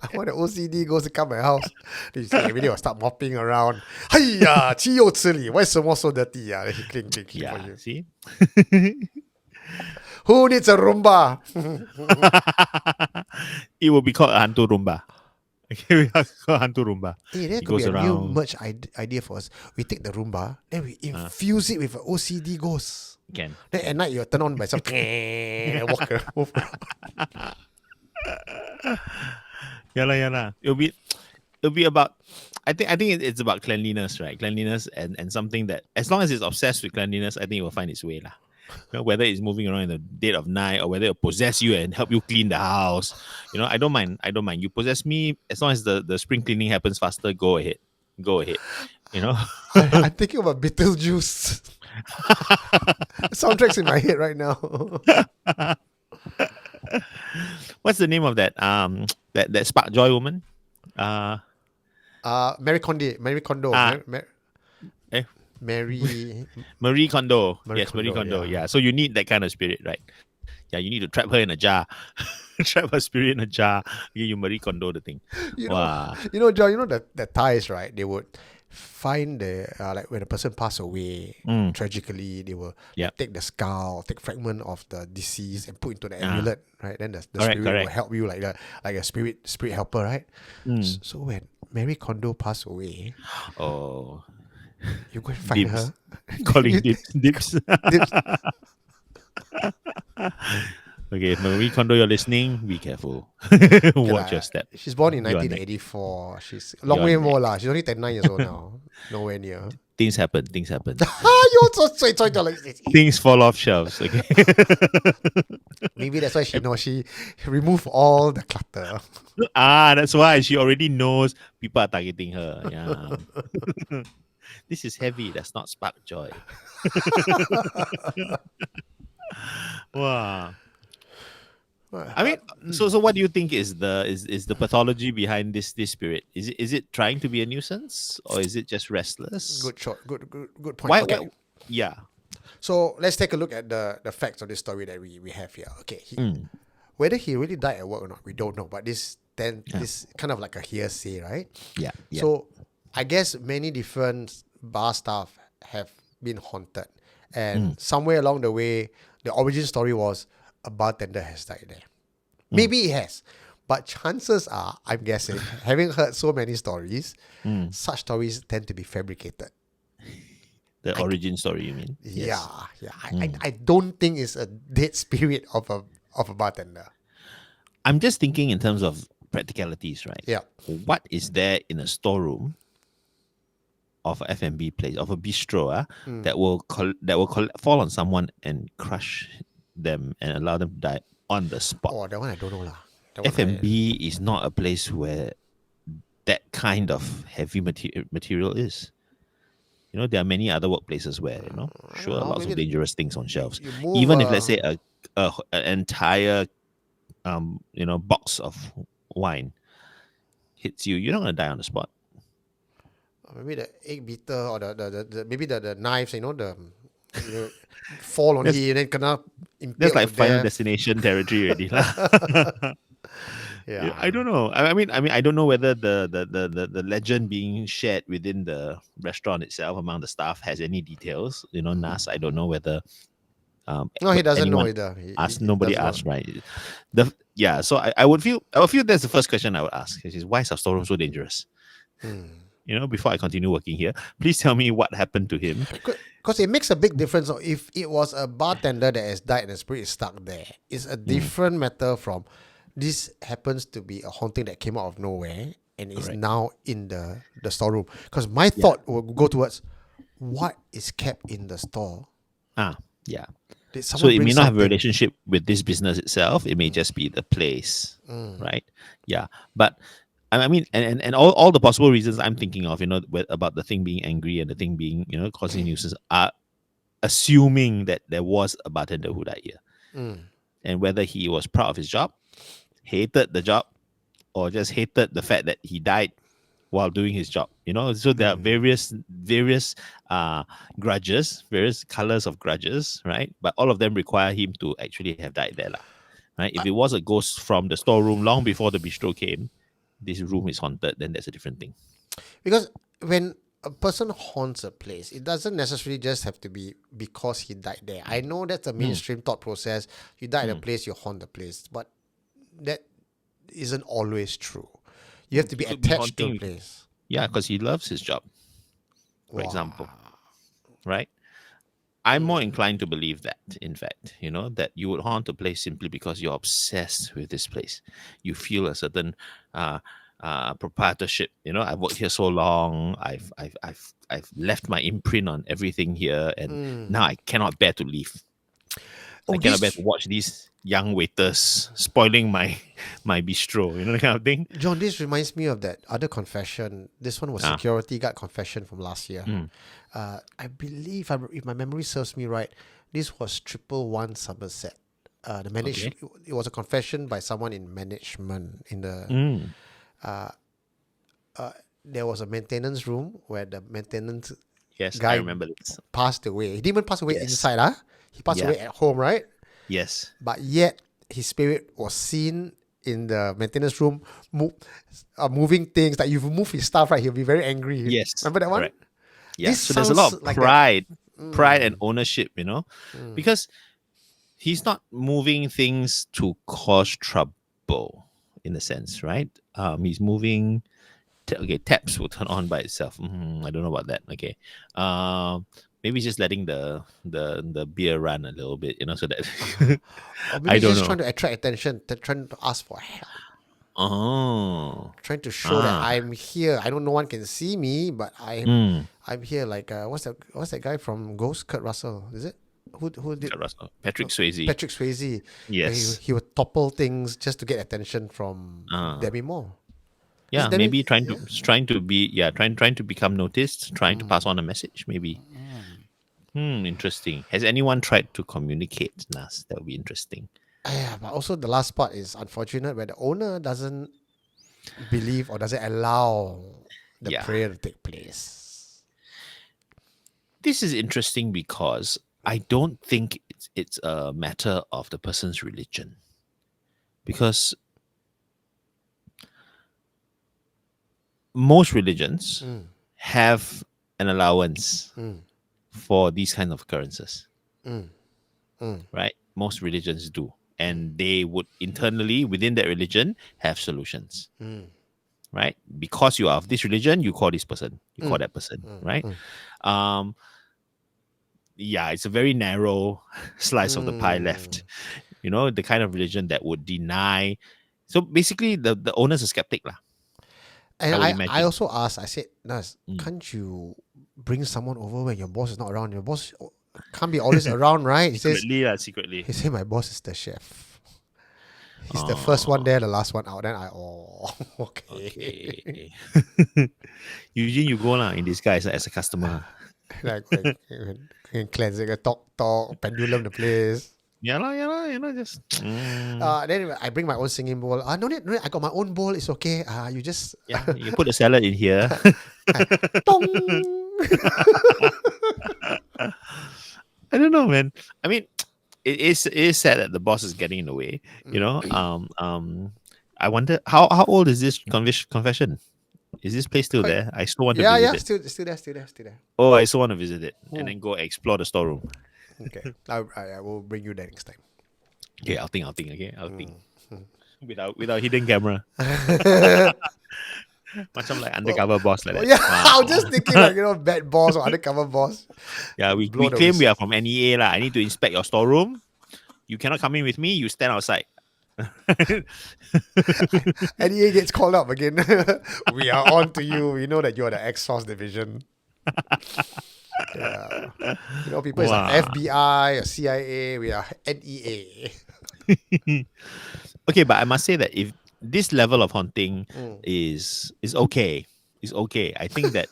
I want the OCD ghost to come my house. Then you say every day I'll start mopping around. 哎呀岂有此理为什么 so dirty Then he clean for Yeah, you. see? Who needs a Roomba? It will be called a hantu Roomba. Okay, we have called hantu Roomba. Hey, that It could be goes a new around. merch idea for us. We take the Roomba, then we infuse it with an OCD ghost. Can. Then at night you turn on by some walk around. Yeah lah. It'll be about. I think it's about cleanliness, right? Cleanliness and something that, as long as it's obsessed with cleanliness, I think it will find its way lah. Whether it's moving around in the dead of night or whether it possess you and help you clean the house, I don't mind. You possess me as long as the spring cleaning happens faster. Go ahead. I'm thinking about Beetlejuice. Soundtrack's in my head right now. What's the name of that that Spark Joy woman? Mary Kondo. Eh? Marie Kondo. Marie Yes, Marie Kondo, Kondo. Yeah. So you need that kind of spirit, right? Yeah, you need to trap her in a jar. Trap her spirit in a jar. You Marie Kondo the thing. John, the Thais, right? They would find the like when a person passed away tragically, they will take the skull, take fragment of the deceased and put into the amulet, right? Then the spirit will help you like a spirit helper, right? So when Mary Kondo passed away, you go and find Dips. her. Calling dips. Dips. Okay, if Marie Kondo, you're listening, be careful. Watch your step. She's born in You're 1984. She's a long You're way next. more lah. She's only 39 years old now. Nowhere near. Things happen. You're so sweet. Things fall off shelves. Okay. Maybe that's why she removed all the clutter. That's why she already knows people are targeting her. Yeah. This is heavy. That's not spark joy. Wow. I mean, so what do you think is the pathology behind this spirit? Is it trying to be a nuisance or is it just restless? Good point. Why? Okay. Yeah. So let's take a look at the facts of this story that we have here. Okay. Whether he really died at work or not, we don't know. But this kind of like a hearsay, right? Yeah. So I guess many different bar staff have been haunted, and somewhere along the way, the origin story was a bartender has died there. Maybe it has, but chances are, I'm guessing, having heard so many stories, such stories tend to be fabricated. The origin story, you mean? Yeah, Yes. yeah. I don't think it's a dead spirit of a bartender. I'm just thinking in terms of practicalities, right? Yeah. What is there in a storeroom of a F&B place, of a bistro, that will fall on someone and crush them and allow them to die on the spot? Oh, that one I don't know lah. That one F&B is not a place where that kind of heavy material is. You know, there are many other workplaces where, sure, know, lots of maybe dangerous things on shelves. you move, Even if, let's say, an entire, box of wine hits you, you're not going to die on the spot. maybe the egg beater or the maybe the knives, you know, fall on you and then kena impaled That's like to Final death. Destination territory already. Yeah. I don't know. I mean, I don't know whether the legend being shared within the restaurant itself among the staff has any details. Nas, I don't know whether No, he doesn't know anyone either. nobody doesn't know. asked, right? So I would feel that's the first question I would ask, which is, why is our storeroom so dangerous? Before I continue working here, please tell me what happened to him. Because it makes a big difference. If it was a bartender that has died and the spirit is stuck there, it's a different matter from this happens to be a haunting that came out of nowhere and is Correct. now in the storeroom. Because my thought will go towards what is kept in the store. Yeah. Did So someone it may bring not have a something? relationship with this business itself. It may just be the place, right? Yeah. But I mean, and all the possible reasons I'm thinking of, about the thing being angry and the thing being, causing nuisance, are assuming that there was a bartender who died here, and whether he was proud of his job, hated the job, or just hated the fact that he died while doing his job. So there are various grudges, various colors of grudges, right? But all of them require him to actually have died there, right? If it was a ghost from the storeroom long before the bistro came, this room is haunted, then that's a different thing. Because when a person haunts a place, it doesn't necessarily just have to be because he died there. I know that's a mainstream thought process. You die at a place, you haunt the place. But that isn't always true. You have to be He could be attached to a haunting- place. Yeah, because he loves his job, for Wow. example, right? I'm more inclined to believe that, in fact, that you would haunt a place simply because you're obsessed with this place. You feel a certain proprietorship. I've worked here so long. I've left my imprint on everything here, and now I cannot bear to leave. I cannot bear to watch these young waiters spoiling my bistro. That kind of thing. John, this reminds me of that other confession. This one was security guard confession from last year. I believe, if my memory serves me right, this was 111 Somerset. It was a confession by someone in management. There was a maintenance room where the maintenance Yes, guy I remember this. passed away. He didn't even pass away Yes. inside. He passed away at home, right? Yes. But yet his spirit was seen in the maintenance room moving things. Like, if you move his stuff, right, he'll be very angry. Yes. Remember that one? Correct. Yeah. This So there's a lot of sounds like pride and ownership, because he's not moving things to cause trouble, in a sense, right? He's moving. Taps will turn on by itself. I don't know about that. Okay. Maybe just letting the beer run a little bit, so that Or maybe I he's don't just know. trying to attract attention, trying to ask for help, Oh. trying to show that I'm here. I know no one can see me, but I'm here. Like what's that guy from Ghost? Kurt Russell, is it? Who did Patrick Swayze. Patrick Swayze? Yes. He would topple things just to get attention from Demi Moore. Yeah, Demi- maybe trying to become noticed, trying to pass on a message, maybe. Interesting. Has anyone tried to communicate, Nas? That would be interesting. Yeah, but also the last part is unfortunate, where the owner doesn't believe or doesn't allow the Yeah. prayer to take place. This is interesting because I don't think it's a matter of the person's religion. Because most religions have an allowance for these kind of occurrences. Right? Most religions do. And they would internally, within that religion, have solutions. Right? Because you are of this religion, you call this person, you call that person, right? Yeah, it's a very narrow slice of the pie left. The kind of religion that would deny. So basically, the owner's a skeptic, lah. And I would I imagine. also asked, I said, Nas, can't you bring someone over when your boss is not around? Your boss can't be always around, right? He says, Secretly. he said, my boss is the chef. He's the first one there, the last one out. Then okay. Okay. Eugene, you go lah in disguise as a customer. Like, cleansing, talk, pendulum the place. Yeah, just. Then I bring my own singing bowl. No need, I got my own bowl. It's okay. You just You put the salad in here. tong. I don't know, man. I mean, it is sad that the boss is getting in the way. I wonder how old is this confession? Is this place still there? I still want to visit it. Still there. Oh, I still want to visit it and then go explore the storeroom. Okay, I will bring you there next time. Okay, I'll think. Okay, I'll think. Without hidden camera. Macam like undercover boss like that. Yeah, I was just thinking like bad boss or undercover boss. Yeah, we claim we are from NEA lah. I need to inspect your storeroom. You cannot come in with me. You stand outside. NEA gets called up again. We are on to you. We know that you are the X-Source division. Yeah. People is like FBI or CIA. We are NEA. Okay, but I must say that if this level of haunting is okay, I think that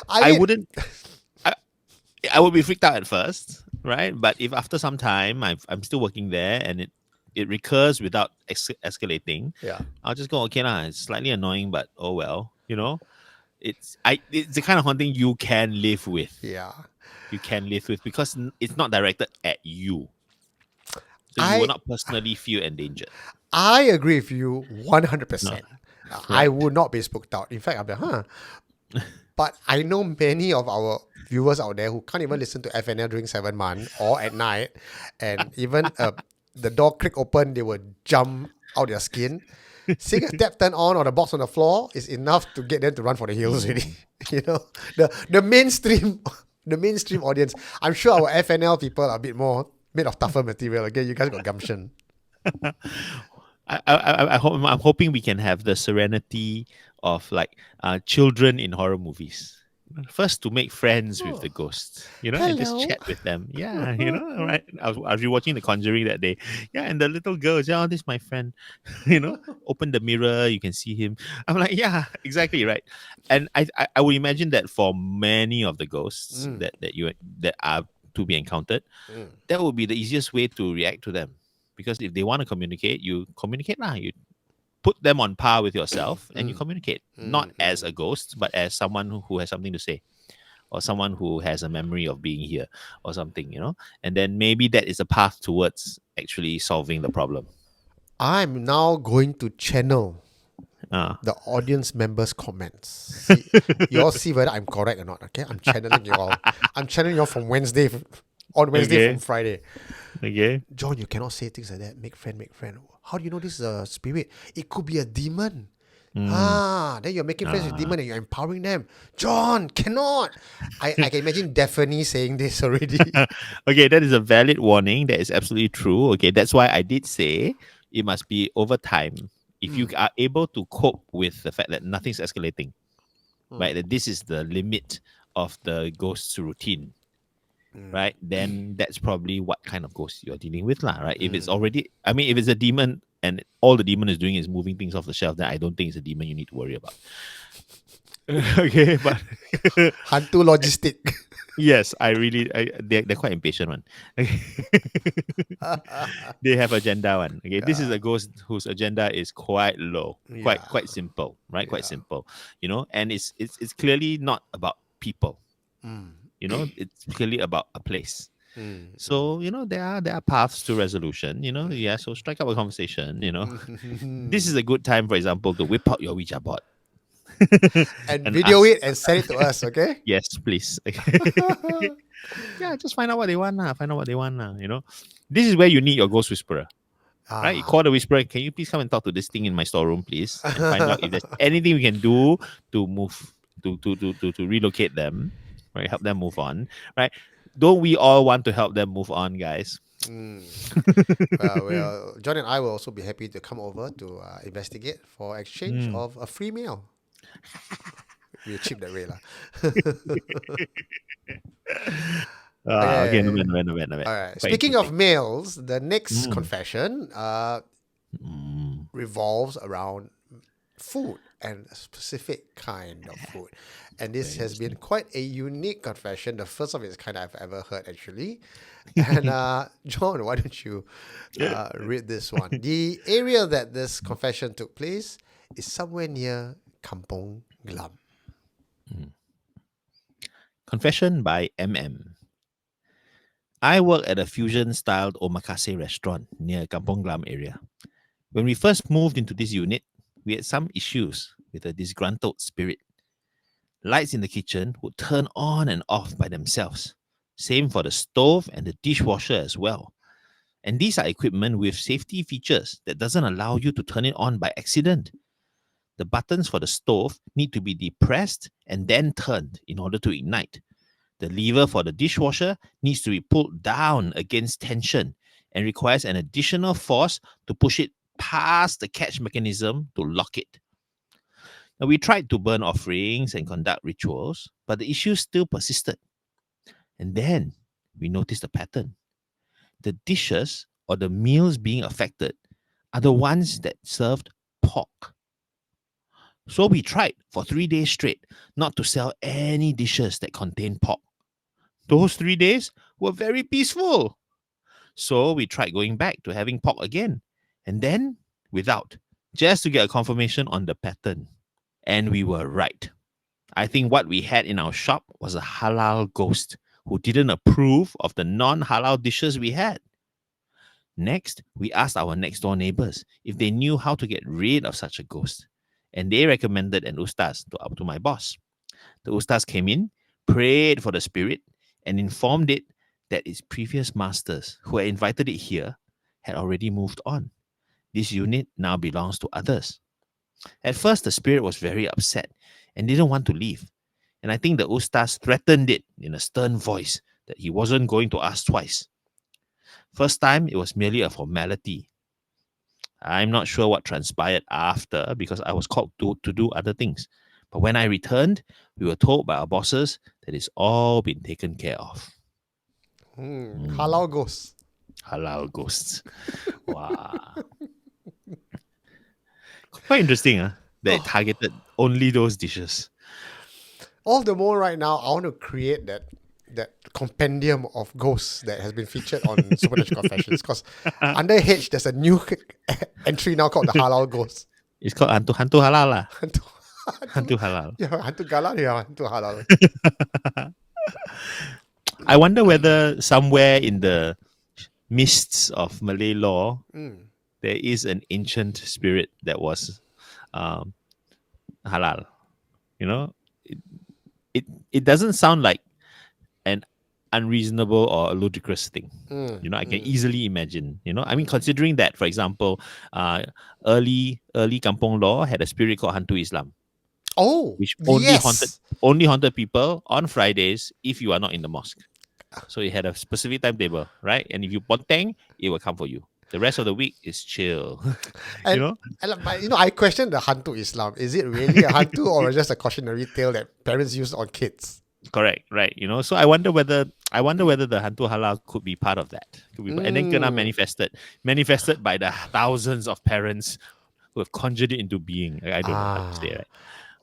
I wouldn't. I would be freaked out at first, right? But if after some time I'm still working there and it recurs without escalating, I'll just go, okay lah. It's slightly annoying, but oh well, It's the kind of haunting you can live with. Yeah, you can live with because it's not directed at you, so you will not personally feel endangered. I agree with you 100%. I would not be spooked out. In fact, I'll be But I know many of our viewers out there who can't even listen to FNL during 7 months or at night, and even the door creak open, they would jump out their skin. Seeing a tap turn on or the box on the floor is enough to get them to run for the hills already. The mainstream audience. I'm sure our FNL people are a bit more made of tougher material. Okay, you guys got gumption. I'm hoping we can have the serenity of like children in horror movies. First to make friends with the ghosts, and just chat with them. Yeah, right. I was rewatching The Conjuring that day. Yeah, and the little girl, this is my friend. Open the mirror, you can see him. I'm like, yeah, exactly right. And I would imagine that for many of the ghosts that are to be encountered, that would be the easiest way to react to them. Because if they want to communicate, you communicate lah. You put them on par with yourself and you communicate, not as a ghost, but as someone who has something to say, or someone who has a memory of being here or something, and then maybe that is a path towards actually solving the problem. I'm now going to channel the audience members' comments. You all see whether I'm correct or not, okay? I'm channeling you all. I'm channeling you all from Wednesday from Friday. Okay. John, you cannot say things like that. Make friend. How do you know this is a spirit? It could be a demon. Then you're making friends with demon and you're empowering them. John, cannot. I can imagine Daphne saying this already. Okay, that is a valid warning. That is absolutely true. Okay, that's why I did say it must be over time. If you are able to cope with the fact that nothing's escalating, right? That this is the limit of the ghost's routine. Right, then that's probably what kind of ghost you're dealing with, lah. Right, if it's if it's a demon and all the demon is doing is moving things off the shelf, then I don't think it's a demon you need to worry about. Okay, but hantu logistic. Yes, they're quite impatient one. They have agenda one. Okay, this is a ghost whose agenda is quite low, quite simple, right? Quite simple, and it's clearly not about people. It's clearly about a place. So, there are paths to resolution, so strike up a conversation, This is a good time, for example, to whip out your Ouija board. And And video ask- it and send it to us, okay? Yes, please. Yeah, just find out what they want now. Find out what they want now. This is where you need your ghost whisperer, right? You call the whisperer. Can you please come and talk to this thing in my storeroom, please, and find out if there's anything we can do to move to relocate them, right? Help them move on, right? Don't we all want to help them move on, guys? Well, John and I will also be happy to come over to investigate for exchange of a free meal. We're cheap that way, lah. Okay, no Okay. bad, no bad, no bad, no bad. All right. Quite Speaking of interesting. males, the next confession Mm, revolves around food and a specific kind of food. And this very has been quite a unique confession, the first of its kind I've ever heard, actually. And John, why don't you read this one? The area that this confession took place is somewhere near Kampong Glam. Confession by MM. I work at a fusion-styled omakase restaurant near Kampong Glam area. When we first moved into this unit, we had some issues with a disgruntled spirit. Lights in the kitchen would turn on and off by themselves. Same for the stove and the dishwasher as well. And these are equipment with safety features that doesn't allow you to turn it on by accident. The buttons for the stove need to be depressed and then turned in order to ignite. The lever for the dishwasher needs to be pulled down against tension and requires an additional force to push it past the catch mechanism to lock it. Now, we tried to burn offerings and conduct rituals, but the issue still persisted. And then we noticed a pattern. The dishes or the meals being affected are the ones that served pork. So we tried for 3 days straight not to sell any dishes that contain pork. Those 3 days were very peaceful. So we tried going back to having pork again, and then without, just to get a confirmation on the pattern. And we were right. I think what we had in our shop was a halal ghost who didn't approve of the non-halal dishes we had. Next, we asked our next door neighbors if they knew how to get rid of such a ghost, and they recommended an ustaz to my boss. The ustaz came in, prayed for the spirit, and informed it that its previous masters, who had invited it here, had already moved on. This unit now belongs to others. At first, the spirit was very upset and didn't want to leave. And I think the ustaz threatened it in a stern voice that he wasn't going to ask twice. First time, it was merely a formality. I'm not sure what transpired after because I was called to do other things. But when I returned, we were told by our bosses that it's all been taken care of. Halal ghosts. Halal ghosts. Wow. Quite interesting, huh? That it targeted only those dishes. All the more right now, I want to create that compendium of ghosts that has been featured on Supernatural Confessions. Because under H, there's a new entry now called the Halal Ghost. It's called Hantu Halal lah. Hantu Halal. Yeah, Hantu Galal, yeah, Hantu Halal. I wonder whether somewhere in the mists of Malay law, there is an ancient spirit that was halal. It doesn't sound like an unreasonable or a ludicrous thing. I can easily imagine. I mean, considering that, for example, early Kampong law had a spirit called Hantu Islam, Oh, which yes. only haunted people on Fridays if you are not in the mosque. So it had a specific timetable, right? And if you ponteng, it will come for you. The rest of the week is chill. And, I question the Hantu Islam. Is it really a Hantu or just a cautionary tale that parents use on kids? Correct, right? So I wonder whether the Hantu Halal could be part of that. And then kena manifested by the thousands of parents who have conjured it into being. I don't know how to say, right?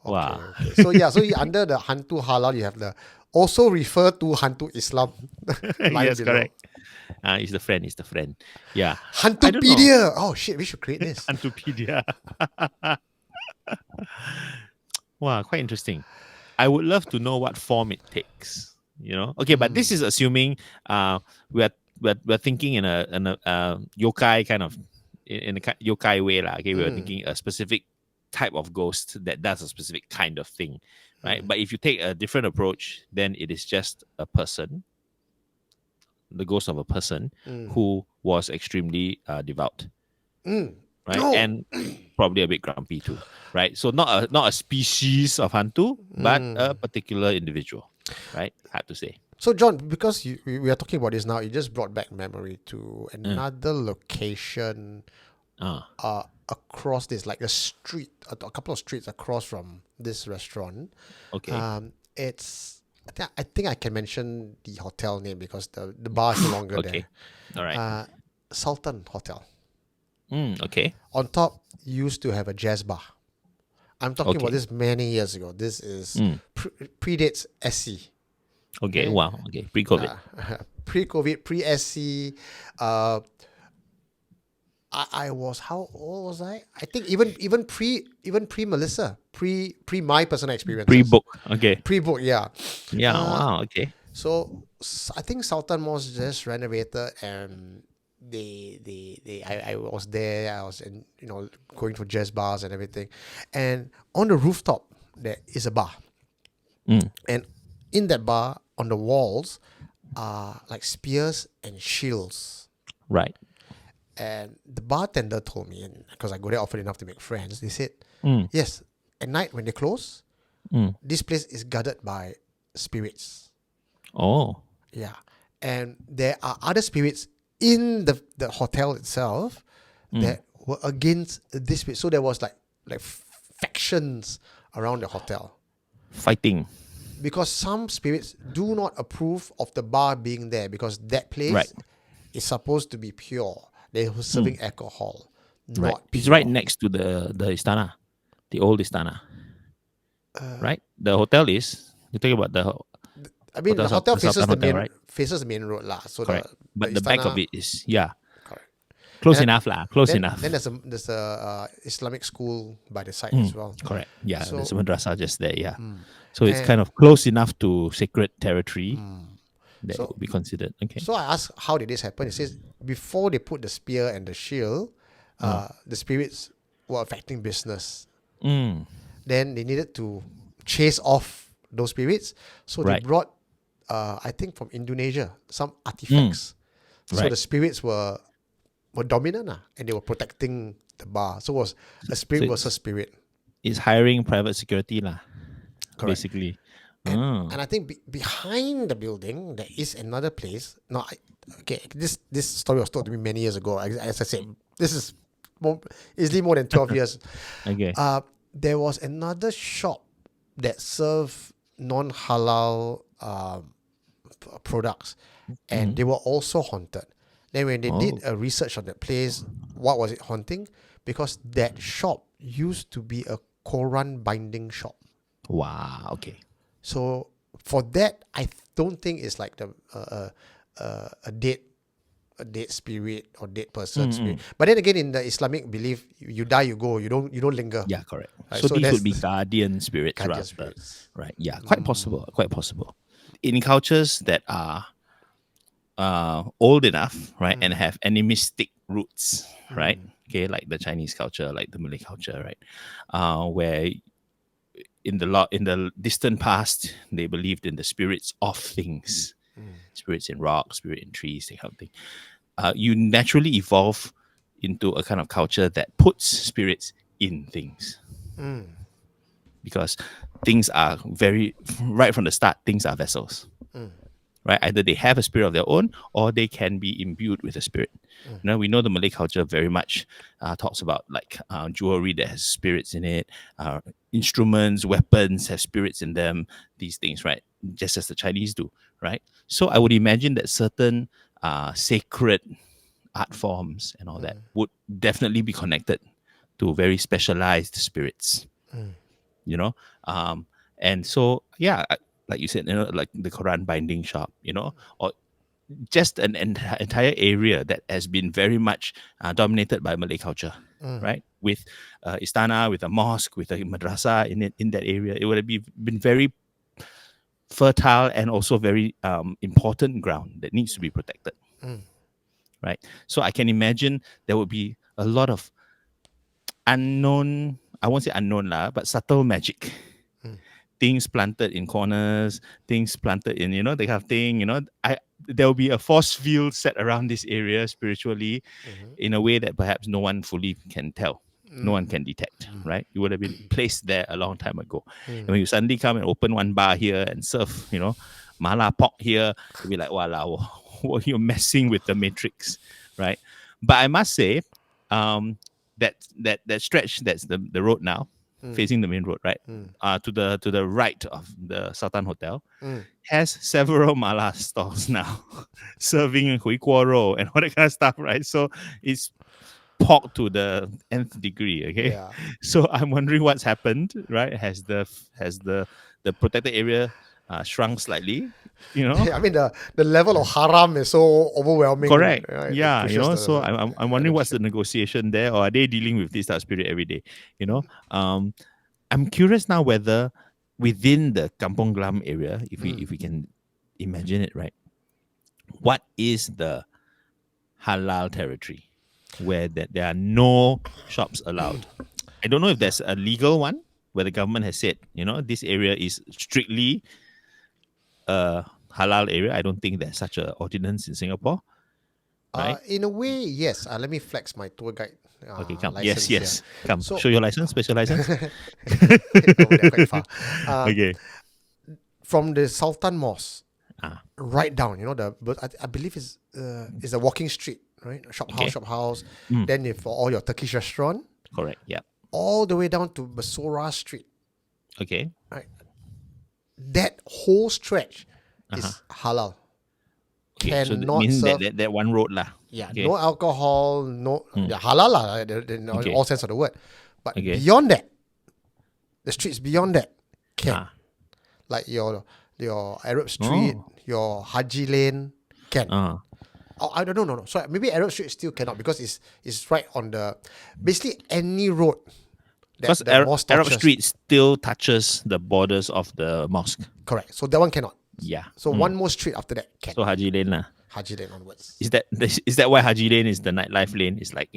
Wow. Okay. So under the Hantu Halal, you have the also refer to Hantu Islam. line Yes, below. correct. It's the friend. Yeah. Hantupedia. Oh shit, we should create this. Hantupedia. Wow, quite interesting. I would love to know what form it takes. Okay, but this is assuming we're thinking in a yokai kind of in a yokai way lah. Okay, we're thinking a specific type of ghost that does a specific kind of thing, right? But if you take a different approach, then it is just a person, the ghost of a person who was extremely devout, right? No. And probably a bit grumpy too, right? So not a species of hantu, but a particular individual, right? Hard to say. So, John, because we are talking about this now, it just brought back memory to another location across this, like a street, a couple of streets across from this restaurant. Okay. It's I think I can mention the hotel name because the bar is no longer Okay. All right. there. Sultan Hotel. Okay. On top used to have a jazz bar. I'm talking about Okay. this many years ago. This is predates SC. Okay. Wow. Okay. Pre-COVID. Pre-COVID, pre-SC. I was, how old was I? I think even pre Melissa, pre my personal experience. Pre-book. Okay. Pre-book, yeah. Yeah. Wow. Okay. So I think Sultan was just renovated, and I was there. I was going for jazz bars and everything, and on the rooftop there is a bar, and in that bar on the walls are like spears and shields. Right. And the bartender told me, and because I go there often enough to make friends, they said, yes, at night when they close, this place is guarded by spirits. Oh. Yeah. And there are other spirits in the hotel itself that were against this spirit. So there was like factions around the hotel. Fighting. Because some spirits do not approve of the bar being there because that place is supposed to be pure. They were serving alcohol, not It's pure. right next to the istana, the old istana. Right. The hotel is. You're talking about the. I mean, the hotel faces Sultan the Hotel, main right? faces the main road lah. So Correct. But the istana, back of it is correct. close And enough lah. Close then, enough. Then there's a Islamic school by the side as well. Correct. Yeah. So- There's a madrasah just there. Yeah. So it's And- kind of close enough to sacred territory that So- would be considered. Okay. So I asked, how did this happen? It says before they put the spear and the shield, the spirits were affecting business. Then they needed to chase off those spirits, so they Right. brought, I think from Indonesia, some artifacts. So Right. the spirits were dominant, and they were protecting the bar. So it was a spirit So versus spirit. It's hiring private security lah. Correct. Basically. And I think behind the building there is another place. No, this story was told to me many years ago. As I said, this is easily more than 12 years. Okay. There was another shop that served non-halal products, and they were also haunted. Then when they did a research on that place, what was it haunting? Because that shop used to be a Quran binding shop. Wow. Okay. So for that, I don't think it's like a dead spirit or dead person spirit. But then again, in the Islamic belief, you die, you go. You don't linger. Yeah, correct. Right, So so these that's- would be guardian spirits Guardian rather. spirits. Right. Yeah. Quite possible. Quite possible. In cultures that are old enough, right, and have animistic roots, right? Okay, like the Chinese culture, like the Malay culture, right? Where in the distant past, they believed in the spirits of things, spirits in rocks, spirit in trees, that kind of thing. You naturally evolve into a kind of culture that puts spirits in things, because things are right from the start. Things are vessels, right? Either they have a spirit of their own, or they can be imbued with a spirit. Now we know the Malay culture very much talks about like jewelry that has spirits in it, instruments, weapons have spirits in them. These things, right? Just as the Chinese do, right? So I would imagine that certain sacred art forms and all that would definitely be connected to very specialized spirits. You know, and so yeah, like you said, like the Quran binding shop, or just an entire area that has been very much dominated by Malay culture, right? With istana, with a mosque, with a madrasa in that area, it would have been very fertile and also very important ground that needs to be protected, right? So I can imagine there would be a lot of unknown I won't say unknown lah, but subtle magic. Things planted in corners, things planted in, that kind of thing. There will be a force field set around this area spiritually in a way that perhaps no one fully can tell. No one can detect, right? You would have been placed there a long time ago. And when you suddenly come and open one bar here and serve, mala pork here, you'll be like, wow, you're messing with the matrix, right? But I must say, that stretch, that's the road now, facing the main road, right? To the right of the Sultan Hotel, has several mala stalls now, serving hui guo rou and all that kind of stuff, right? So it's pork to the nth degree. Okay, Yeah. so I'm wondering what's happened, right? Has the protected area shrunk slightly? I mean, the level of haram is so overwhelming. Correct. Right? It Yeah, pushes the- so I'm wondering what's the negotiation there, or are they dealing with this type of spirit every day? I'm curious now whether within the Kampong Glam area, if we can imagine it, right? What is the halal territory where there are no shops allowed? I don't know if there's a legal one where the government has said, this area is strictly a halal area. I don't think there's such an ordinance in Singapore. Right? In a way, yes. Let me flex my tour guide. Okay, come. License Yes. here. Come. So- Show your license, special license. Over there, quite far. Okay. From the Sultan Mosque, Ah. right down, I believe it's a walking street, right? Shop house. Then for all your Turkish restaurant, Correct. Yeah. all the way down to Basora Street, Okay. right? That whole stretch is halal. Okay. So that Cannot means serve. that one road lah. Yeah, Okay. no alcohol, no halal lah, in Okay. all sense of the word. But Okay. beyond that, the streets beyond that can, Ah. like your Arab Street, your Haji Lane can. Ah. Oh, I don't know, no. Sorry, maybe Arab Street still cannot because it's right on the basically any road Because that mosque Arab touches. Street still touches the borders of the mosque. Correct. So that one cannot. Yeah. So one more street after that can. So Haji Lane lah. Haji Lane onwards. Is that why Haji Lane is the nightlife lane? It's like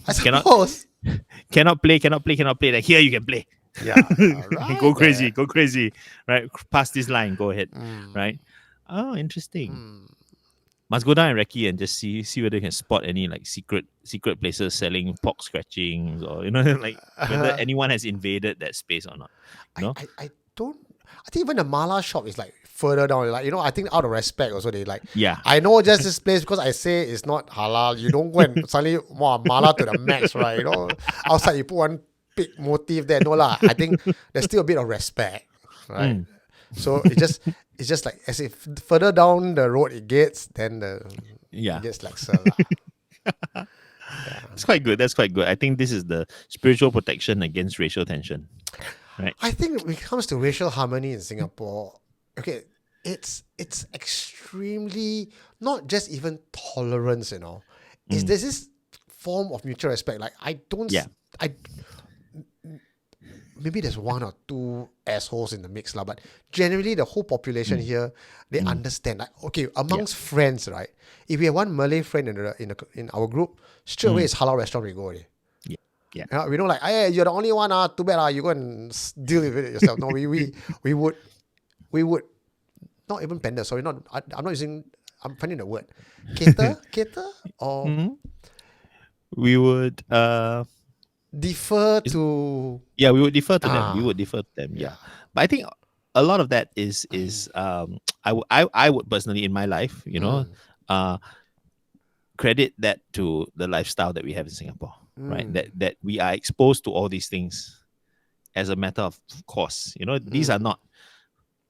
I cannot suppose. cannot play. Like here you can play. Yeah. Right Go crazy, there. go crazy. Right? Past this line, go ahead. Right? Oh, interesting. Must go down and recce and just see whether you can spot any like secret places selling pork scratchings, or like whether anyone has invaded that space or not. No? I don't. I think even the mala shop is like further down. Like I think out of respect also they like. Yeah. I know just this place because I say it's not halal. You don't go and suddenly mala to the max, right? Outside you put one big motif there. No lah. I think there's still a bit of respect, right? So it's just like as if further down the road it gets, then Yeah. it gets laxer lah. It's quite good. That's quite good. I think this is the spiritual protection against racial tension. Right. I think when it comes to racial harmony in Singapore, okay, it's extremely not just even tolerance, There's this form of mutual respect. Like I don't, Yeah. maybe there's one or two assholes in the mix lah, but generally the whole population here they understand. Like okay, amongst friends, right? If we have one Malay friend in our group, straight away it's halal restaurant we go already. Yeah. We don't like, hey, you're the only one. Too bad. You go and deal with it yourself. No, we would not even pander. Sorry, I'm not using. I'm finding the word. Cater, or We would defer to. we would defer to them. Ah. We would defer to them. Yeah. But I think a lot of that is I would personally in my life, credit that to the lifestyle that we have in Singapore. Right, that we are exposed to all these things as a matter of course. These are not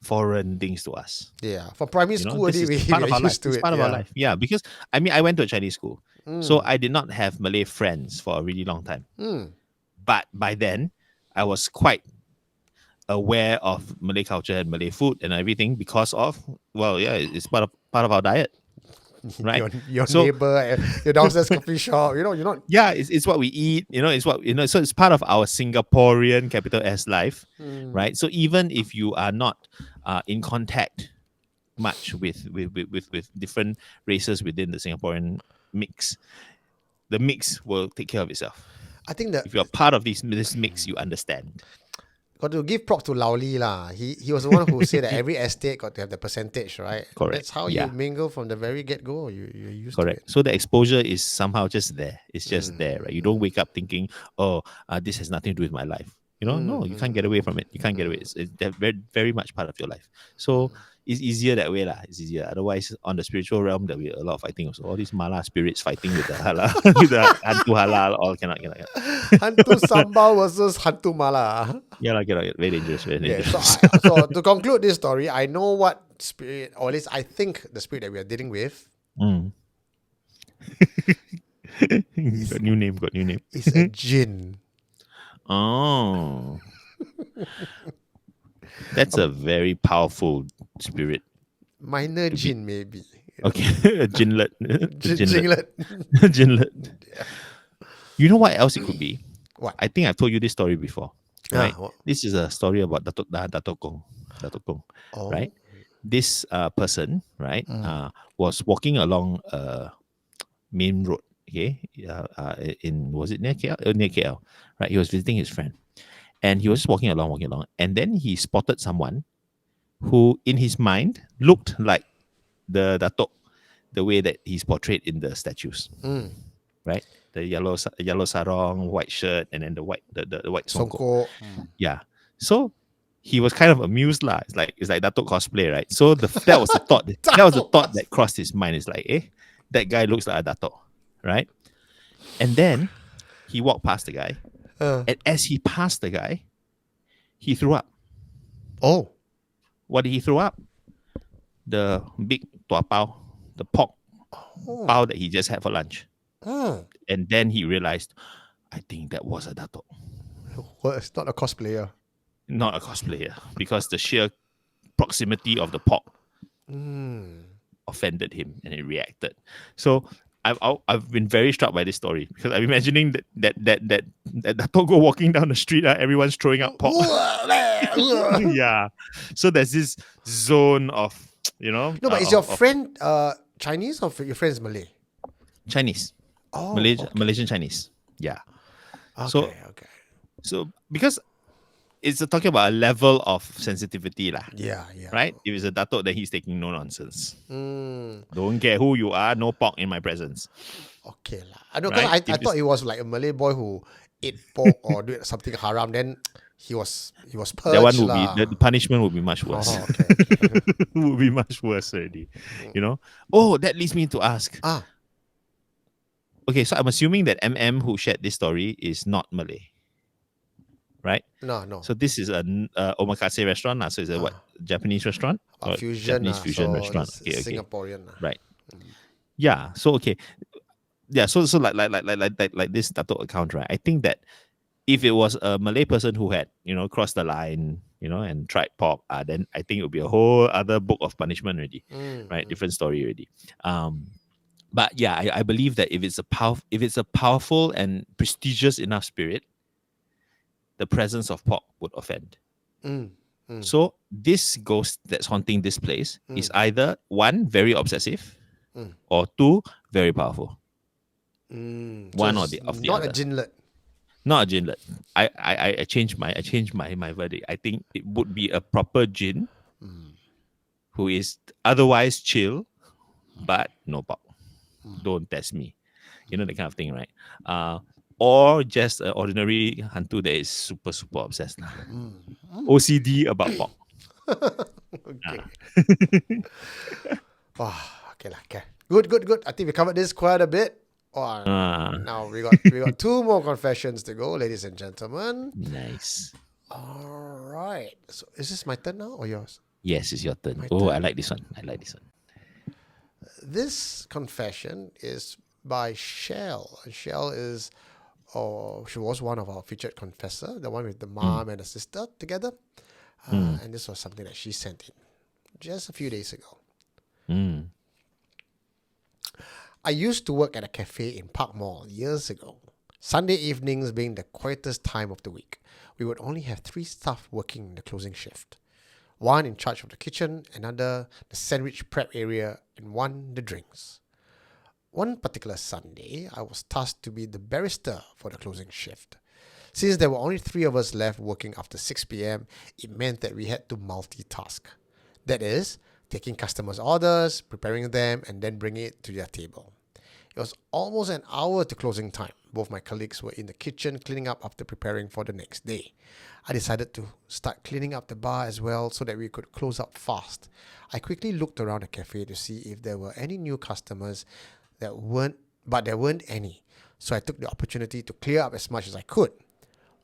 foreign things to us. Yeah, from primary school, This already is we part of our life. used to It's it. part of our Yeah. life. Yeah, because I went to a Chinese school, so I did not have Malay friends for a really long time. But by then, I was quite aware of Malay culture and Malay food and everything because of it's part of our diet. Right. Your So- neighbor, your downstairs coffee shop. You're not. Yeah, it's what we eat, it's what so it's part of our Singaporean capital S life, right? So even if you are not in contact much with different races within the Singaporean mix, the mix will take care of itself. I think that If you're part of this mix, you understand. got to give props to Lao Li lah. He was the one who said that every estate got to have the percentage, right? Correct. That's how Yeah. you mingle from the very get go. You're used Correct. to it. So the exposure is somehow just there. It's just there, right? You don't wake up thinking, "Oh, this has nothing to do with my life." No, you can't get away from it. You can't get away. It's very, very much part of your life. So it's easier that way, lah. It's easier. Otherwise, on the spiritual realm, there will be a lot of fighting. Also, all these mala spirits fighting with the halal, with the hantu halal, all cannot. Hantu Sambal versus Hantu Mala. Yeah, cannot. Very dangerous. Very Yeah, dangerous. so to conclude this story, I know what spirit, or at least I think the spirit that we are dealing with Mm. Got new name. is a jinn. Oh, that's a very powerful spirit. Minor jinn, maybe. Okay, a jinlet. Jinglet. Jinlet. You know what else it could be? What? I think I've told you this story before. Right? What? This is a story about Dato' Kong. Oh. Right? This person, right, was walking along a main road. Okay, was it near KL? Near KL, right? He was visiting his friend, and he was just walking along, and then he spotted someone who, in his mind, looked like the Dato', the way that he's portrayed in the statues, right? The yellow sarong, white shirt, and then the white songkok. Songkok. Yeah. So he was kind of amused, lah. It's like Dato' cosplay, right? So that was the thought. That was the thought that crossed his mind. It's like, that guy looks like a Dato', right? And then he walked past the guy, and as he passed the guy, he threw up. Oh. What did he throw up? The big tua pao, the pork pao that he just had for lunch. And then he realized, I think that was a Dato'. Well, it's not a cosplayer. Not a cosplayer, because the sheer proximity of the pork offended him, and he reacted. So I've been very struck by this story, because I'm imagining that Dato' go walking down the street, everyone's throwing up pork. Yeah. So there's this zone of, No, but is your friend Chinese or your friend is Malay? Chinese. Oh, Malaysian Chinese. Yeah. Okay. So because it's talking about a level of sensitivity, lah. Yeah. Right? If it's a Dato', then he's taking no nonsense. Mm. Don't care who you are, no pork in my presence. Okay lah. I know, because Right? I thought it was like a Malay boy who ate pork or did something haram. Then he was purged. That one would lah. be the punishment would be much worse. Oh, okay. Would be much worse already. Oh, that leads me to ask. Okay, so I'm assuming that MM who shared this story is not Malay, right? No. So this is an omakase restaurant, so it's a Japanese restaurant? Or Fusion. Japanese fusion restaurant. Okay. Singaporean. Right. Yeah. So okay. Yeah. So like this Dato' account, right? I think that if it was a Malay person who had crossed the line, and tried pork, then I think it would be a whole other book of punishment already, right? Different story already. But yeah, I believe that if it's a powerful and prestigious enough spirit, the presence of pork would offend. So this ghost that's haunting this place is either one, very obsessive, or two, very powerful. One or the other. Not a jinlet. Not a jinlet. I changed my verdict. I think it would be a proper jinn who is otherwise chill, but no pork. Don't test me. That kind of thing, right? Or just an ordinary hantu that is super, super obsessed. OCD about pork. Okay. Okay. Good. I think we covered this quite a bit. Now we got two more confessions to go, ladies and gentlemen. Nice. All right. So is this my turn now or yours? Yes, it's your turn. My turn. turn. I like this one. This confession is by Shell. Shell is, she was one of our featured confessor, the one with the mom and the sister together. And this was something that she sent in just a few days ago. I used to work at a cafe in Park Mall years ago. Sunday evenings being the quietest time of the week. We would only have 3 staff working in the closing shift. One in charge of the kitchen, another the sandwich prep area, and one the drinks. One particular Sunday, I was tasked to be the barrister for the closing shift. Since there were only 3 of us left working after 6 p.m., it meant that we had to multitask. That is, taking customers' orders, preparing them, and then bringing it to their table. It was almost an hour to closing time. Both my colleagues were in the kitchen cleaning up after preparing for the next day. I decided to start cleaning up the bar as well so that we could close up fast. I quickly looked around the cafe to see if there were any new customers but there weren't any. So I took the opportunity to clear up as much as I could.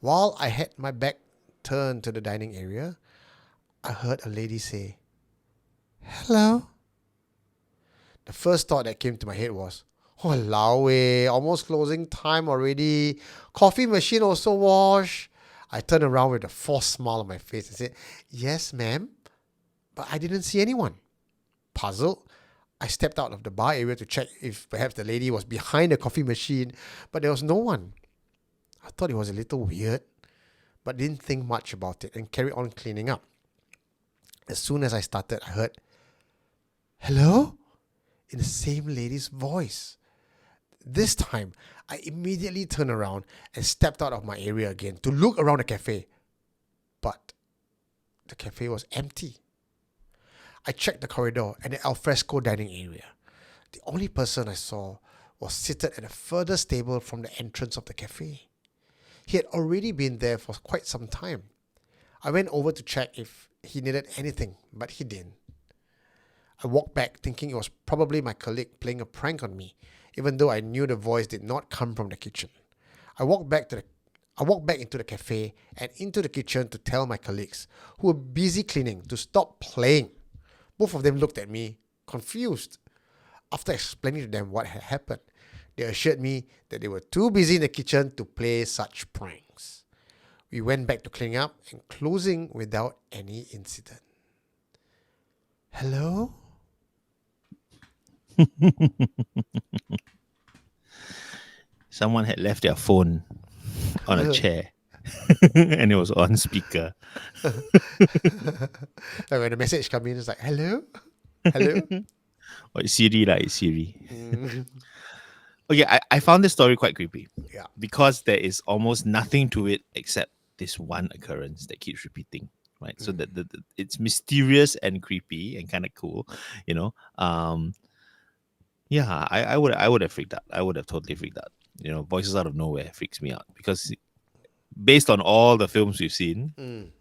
While I had my back turned to the dining area, I heard a lady say, "Hello." The first thought that came to my head was, "Walao eh, almost closing time already. Coffee machine also wash." I turned around with a forced smile on my face and said, "Yes, ma'am," but I didn't see anyone. Puzzled, I stepped out of the bar area to check if perhaps the lady was behind the coffee machine, but there was no one. I thought it was a little weird, but didn't think much about it and carried on cleaning up. As soon as I started, I heard, "Hello?" in the same lady's voice. This time, I immediately turned around and stepped out of my area again to look around the cafe. But the cafe was empty. I checked the corridor and the alfresco dining area. The only person I saw was seated at a furthest table from the entrance of the cafe. He had already been there for quite some time. I went over to check if he needed anything, but he didn't. I walked back thinking it was probably my colleague playing a prank on me, even though I knew the voice did not come from the kitchen. I walked back into the cafe and into the kitchen to tell my colleagues, who were busy cleaning, to stop playing. Both of them looked at me, confused. After explaining to them what had happened, they assured me that they were too busy in the kitchen to play such pranks. We went back to cleaning up and closing without any incident. Hello? Someone had left their phone on a chair and it was on speaker. Like when the message comes in, it's like, "Hello? Hello?" Or it's Siri, like it's Siri. Okay, I found this story quite creepy. Yeah. Because there is almost nothing to it except this one occurrence that keeps repeating. Right. So that it's mysterious and creepy and kind of cool, you know. Yeah, I would have freaked out. I would have totally freaked out. You know, voices out of nowhere freaks me out because based on all the films we've seen,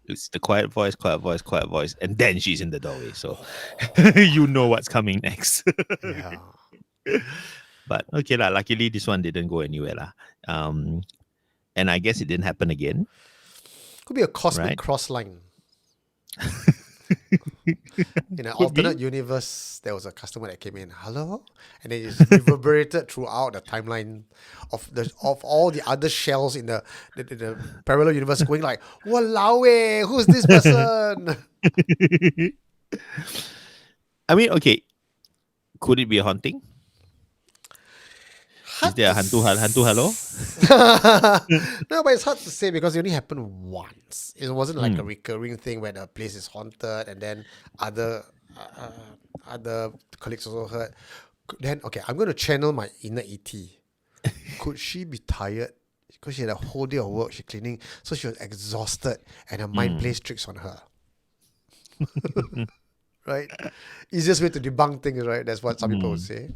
it's the quiet voice, and then she's in the doorway. So you know what's coming next. Yeah. But okay, luckily this one didn't go anywhere. And I guess it didn't happen again. Could be a cosmic Right. cross line. In an Could alternate be. universe, there was a customer that came in, "Hello?" And it is reverberated throughout the timeline of all the other shells in the parallel universe, going like, "Walao eh, who's this person?" I mean, okay, could it be a haunting? Is there a hantu hello? No, but it's hard to say because it only happened once. It wasn't like a recurring thing where the place is haunted and then other colleagues also heard. Then, okay, I'm going to channel my inner ET. Could she be tired? Because she had a whole day of work, she's cleaning, so she was exhausted and her mind plays tricks on her. Right? Easiest way to debunk things, right? That's what some people would say.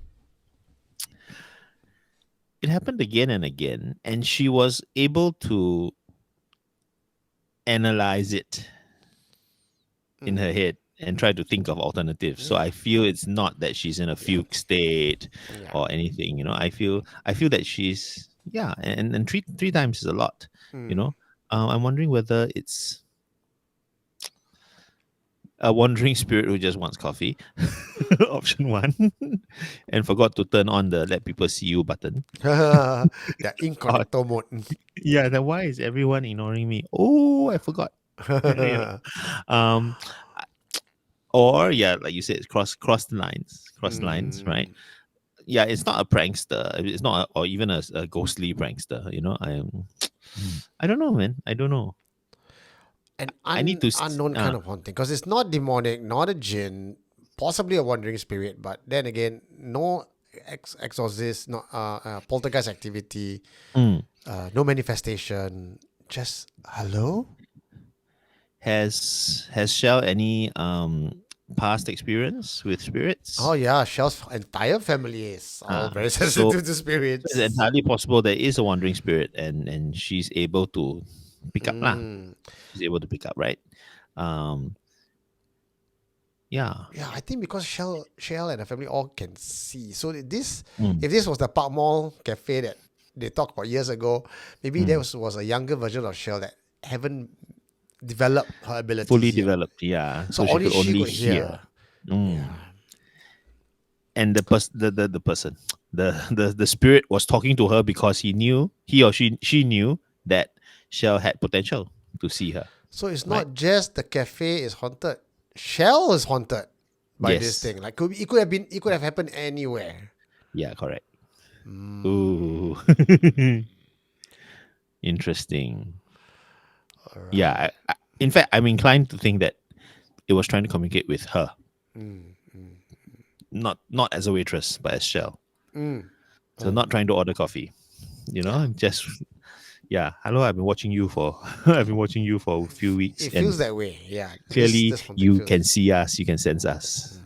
It happened again and again, and she was able to analyze it in her head and try to think of alternatives. So I feel it's not that she's in a fugue state or anything. You know, I feel that she's and three times is a lot. You know, I'm wondering whether it's a wandering spirit who just wants coffee. Option one, and forgot to turn on the "let people see you" button. The incognito mode. Yeah, then why is everyone ignoring me? Oh, I forgot. You know? Or like you said, cross the lines, right? Yeah, it's not a prankster. It's not, or even a ghostly prankster. You know, I don't know, man. I don't know. An I need to unknown kind of haunting because it's not demonic, not a jinn, possibly a wandering spirit, but then again, no exorcist, not poltergeist activity, Mm. no manifestation, just hello. Has Shell any past experience with spirits? Oh yeah, Shell's entire family is all very So sensitive to it's spirits. entirely possible there is a wandering spirit, and she's able to pick up lah. Mm. She's able to pick up, right? Um, yeah. Yeah, I think because Shell and the family all can see. So this, Mm. if this was the Park Mall cafe that they talked about years ago, maybe there was a younger version of Shell that haven't developed her abilities Fully yet. developed, yeah. So So she only could she only could hear. hear. Mm. And the person, the spirit was talking to her because he or she knew that Shell had potential to see her. So it's Right. not just the cafe is haunted. Shell is haunted by this Yes. thing. Like it could have happened anywhere. Yeah, correct. Ooh. Interesting. Yeah. In fact, I'm inclined to think that it was trying to communicate with her. Not as a waitress, but as Shell. So not trying to order coffee. Just hello, I've been watching you for I've been watching you for a few weeks. It And feels that way. Yeah. clearly This haunting you feels can see us, you can sense us.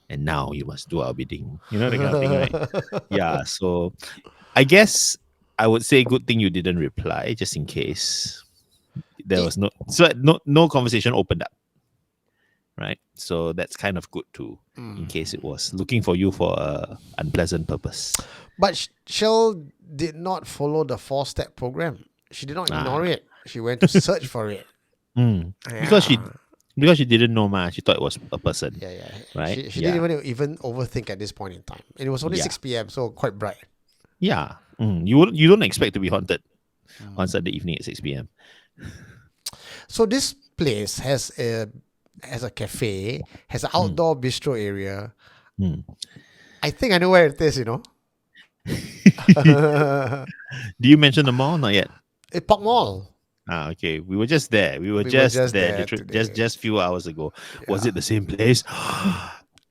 And now you must do our bidding. That kind of thing, right? Yeah. So I guess I would say good thing you didn't reply, just in case there was no conversation opened up. Right. So that's kind of good too, in case it was looking for you for a unpleasant purpose. But Shell did not follow the 4-step program. She did not ignore it. She went to search for it. Because she didn't know much. She thought it was a person. Yeah. Right? She didn't even overthink at this point in time. And it was only Yeah. 6 p.m., so quite bright. Yeah. You don't expect to be haunted on Sunday evening at 6 p.m. So this place has a cafe, has an outdoor bistro area. I think I know where it is, Do you mention the mall? Not yet. It's Park Mall. Okay. We were just there. We were were just just there. there today. Just few hours ago. Was it the same place?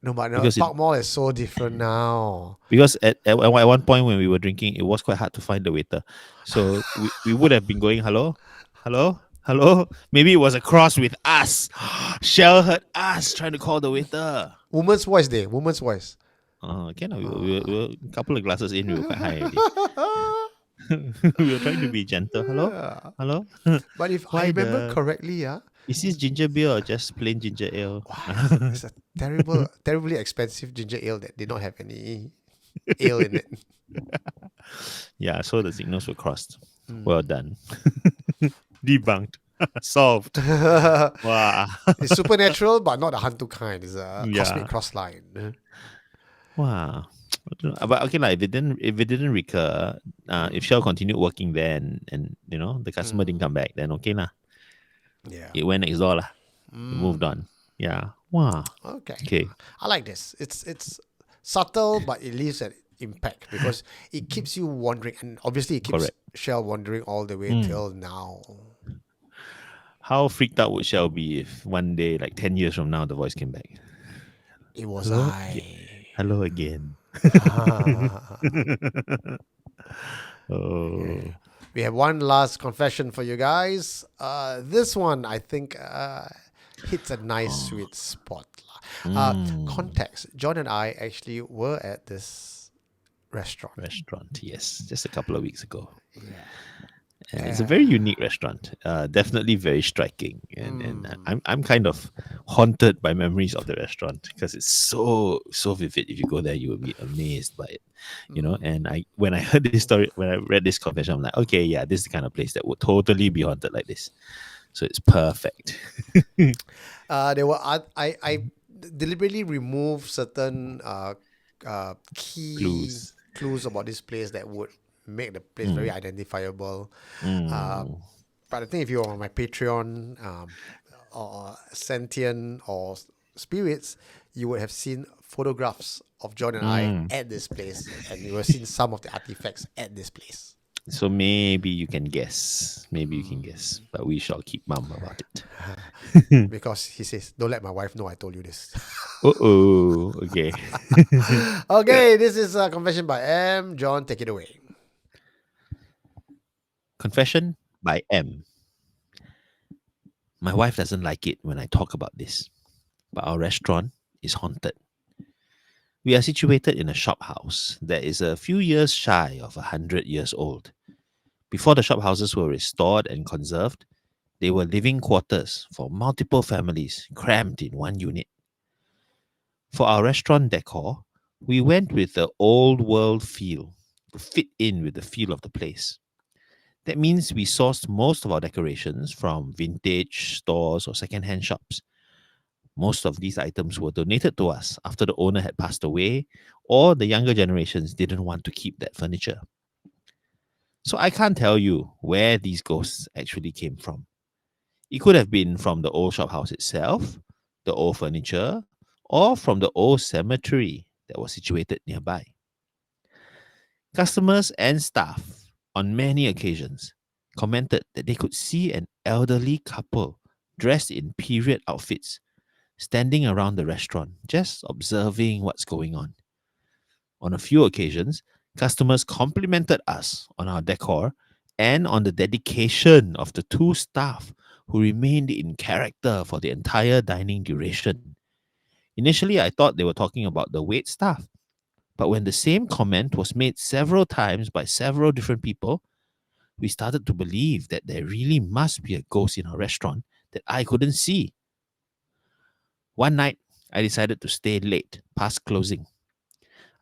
No, but Because Park Mall is so different now. Because at one point when we were drinking, it was quite hard to find the waiter. So we would have been going, hello? Maybe it was a cross with us. Shell heard us trying to call the waiter. Woman's voice there. Woman's voice. Okay, now we were a couple of glasses in, we were quite high already. We were trying to be gentle. Hello? But if Why I remember the- correctly, Is this ginger beer or just plain ginger ale? it's a terribly expensive ginger ale that did not have any ale in it. Yeah, so the signals were crossed. Well done. Debunked. Solved. Wow. It's supernatural, but not a hantu kind. It's a Yeah. cosmic cross line. Wow. But okay, like if it didn't recur, if Shell continued working there and the customer didn't come back, then okay lah. Yeah. It went next door lah. It moved on. Yeah. Wow. Okay. I like this. It's subtle, but it leaves an impact because it keeps you wondering, and obviously it keeps Correct. Shell wondering all the way till now. How freaked out would Shell be if one day, like 10 years from now, the voice came back? It was Hello? I. Hello again. Oh. We have one last confession for you guys. This one, I think, hits a nice sweet spot. Context. John and I actually were at this restaurant. Yes, just a couple of weeks ago. And it's a very unique restaurant. Definitely very striking, and I'm kind of haunted by memories of the restaurant because it's so vivid. If you go there, you will be amazed by it, And when I heard this story, when I read this confession, I'm like, okay, yeah, this is the kind of place that would totally be haunted like this. So it's perfect. There were I deliberately removed certain key clues about this place that would make the place very identifiable. But I think if you're on my Patreon or Sentient or Spirits, you would have seen photographs of John and I at this place, and you would have seen some of the artifacts at this place. So maybe you can guess. Maybe you can guess. But we shall keep mum about it. Because he says, "Don't let my wife know I told you this." Oh, okay. Okay, this is a confession by M. John, take it away. Confession by M. My wife doesn't like it when I talk about this, but our restaurant is haunted. We are situated in a shop house that is a few years shy of 100 years old. Before the shop houses were restored and conserved, they were living quarters for multiple families crammed in one unit. For our restaurant decor, we went with the old world feel to fit in with the feel of the place. That means we sourced most of our decorations from vintage stores or secondhand shops. Most of these items were donated to us after the owner had passed away, or the younger generations didn't want to keep that furniture. So I can't tell you where these ghosts actually came from. It could have been from the old shop house itself, the old furniture, or from the old cemetery that was situated nearby. Customers and staff, on many occasions, commented that they could see an elderly couple dressed in period outfits standing around the restaurant, just observing what's going on. On a few occasions, customers complimented us on our decor and on the dedication of the two staff who remained in character for the entire dining duration. Initially, I thought they were talking about the wait staff, but when the same comment was made several times by several different people, we started to believe that there really must be a ghost in our restaurant that I couldn't see. One night, I decided to stay late, past closing.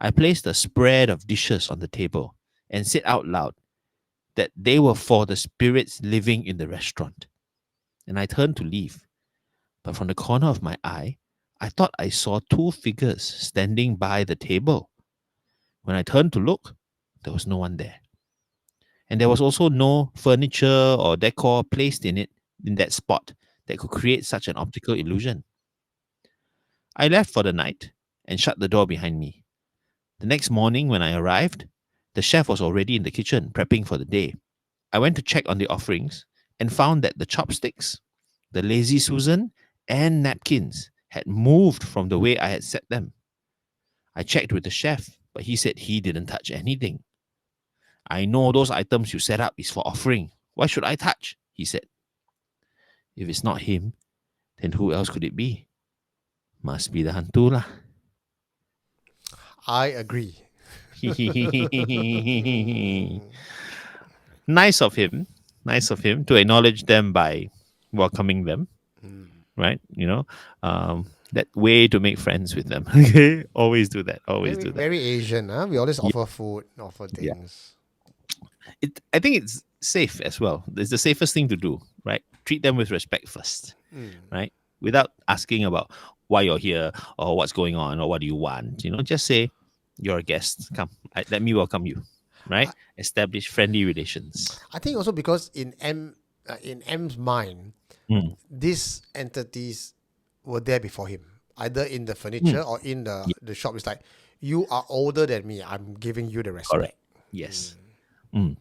I placed a spread of dishes on the table and said out loud that they were for the spirits living in the restaurant. And I turned to leave. But from the corner of my eye, I thought I saw two figures standing by the table. When I turned to look, there was no one there. And there was also no furniture or decor placed in that spot that could create such an optical illusion. I left for the night and shut the door behind me. The next morning, when I arrived, the chef was already in the kitchen prepping for the day. I went to check on the offerings and found that the chopsticks, the lazy Susan, and napkins had moved from the way I had set them. I checked with the chef, but he said he didn't touch anything. I know those items you set up is for offering. Why should I touch? He said. If it's not him, then who else could it be? Must be the hantu lah. I agree. Nice of him. Nice of him to acknowledge them by welcoming them, right? That way to make friends with them. Okay, always do that. Always Very, do that. very Asian, huh? We always offer food, offer Yeah. things. I think it's safe as well. It's the safest thing to do, right? Treat them with respect first, right? Without asking about why you're here or what's going on or what do you want. Just say you're a guest. Come, let me welcome you, right? Establish friendly relations. I think also because in M's mind, Mm. these entities were there before him, either in the furniture or in the shop. It's like, you are older than me. I'm giving you the respect. Correct. Yes. And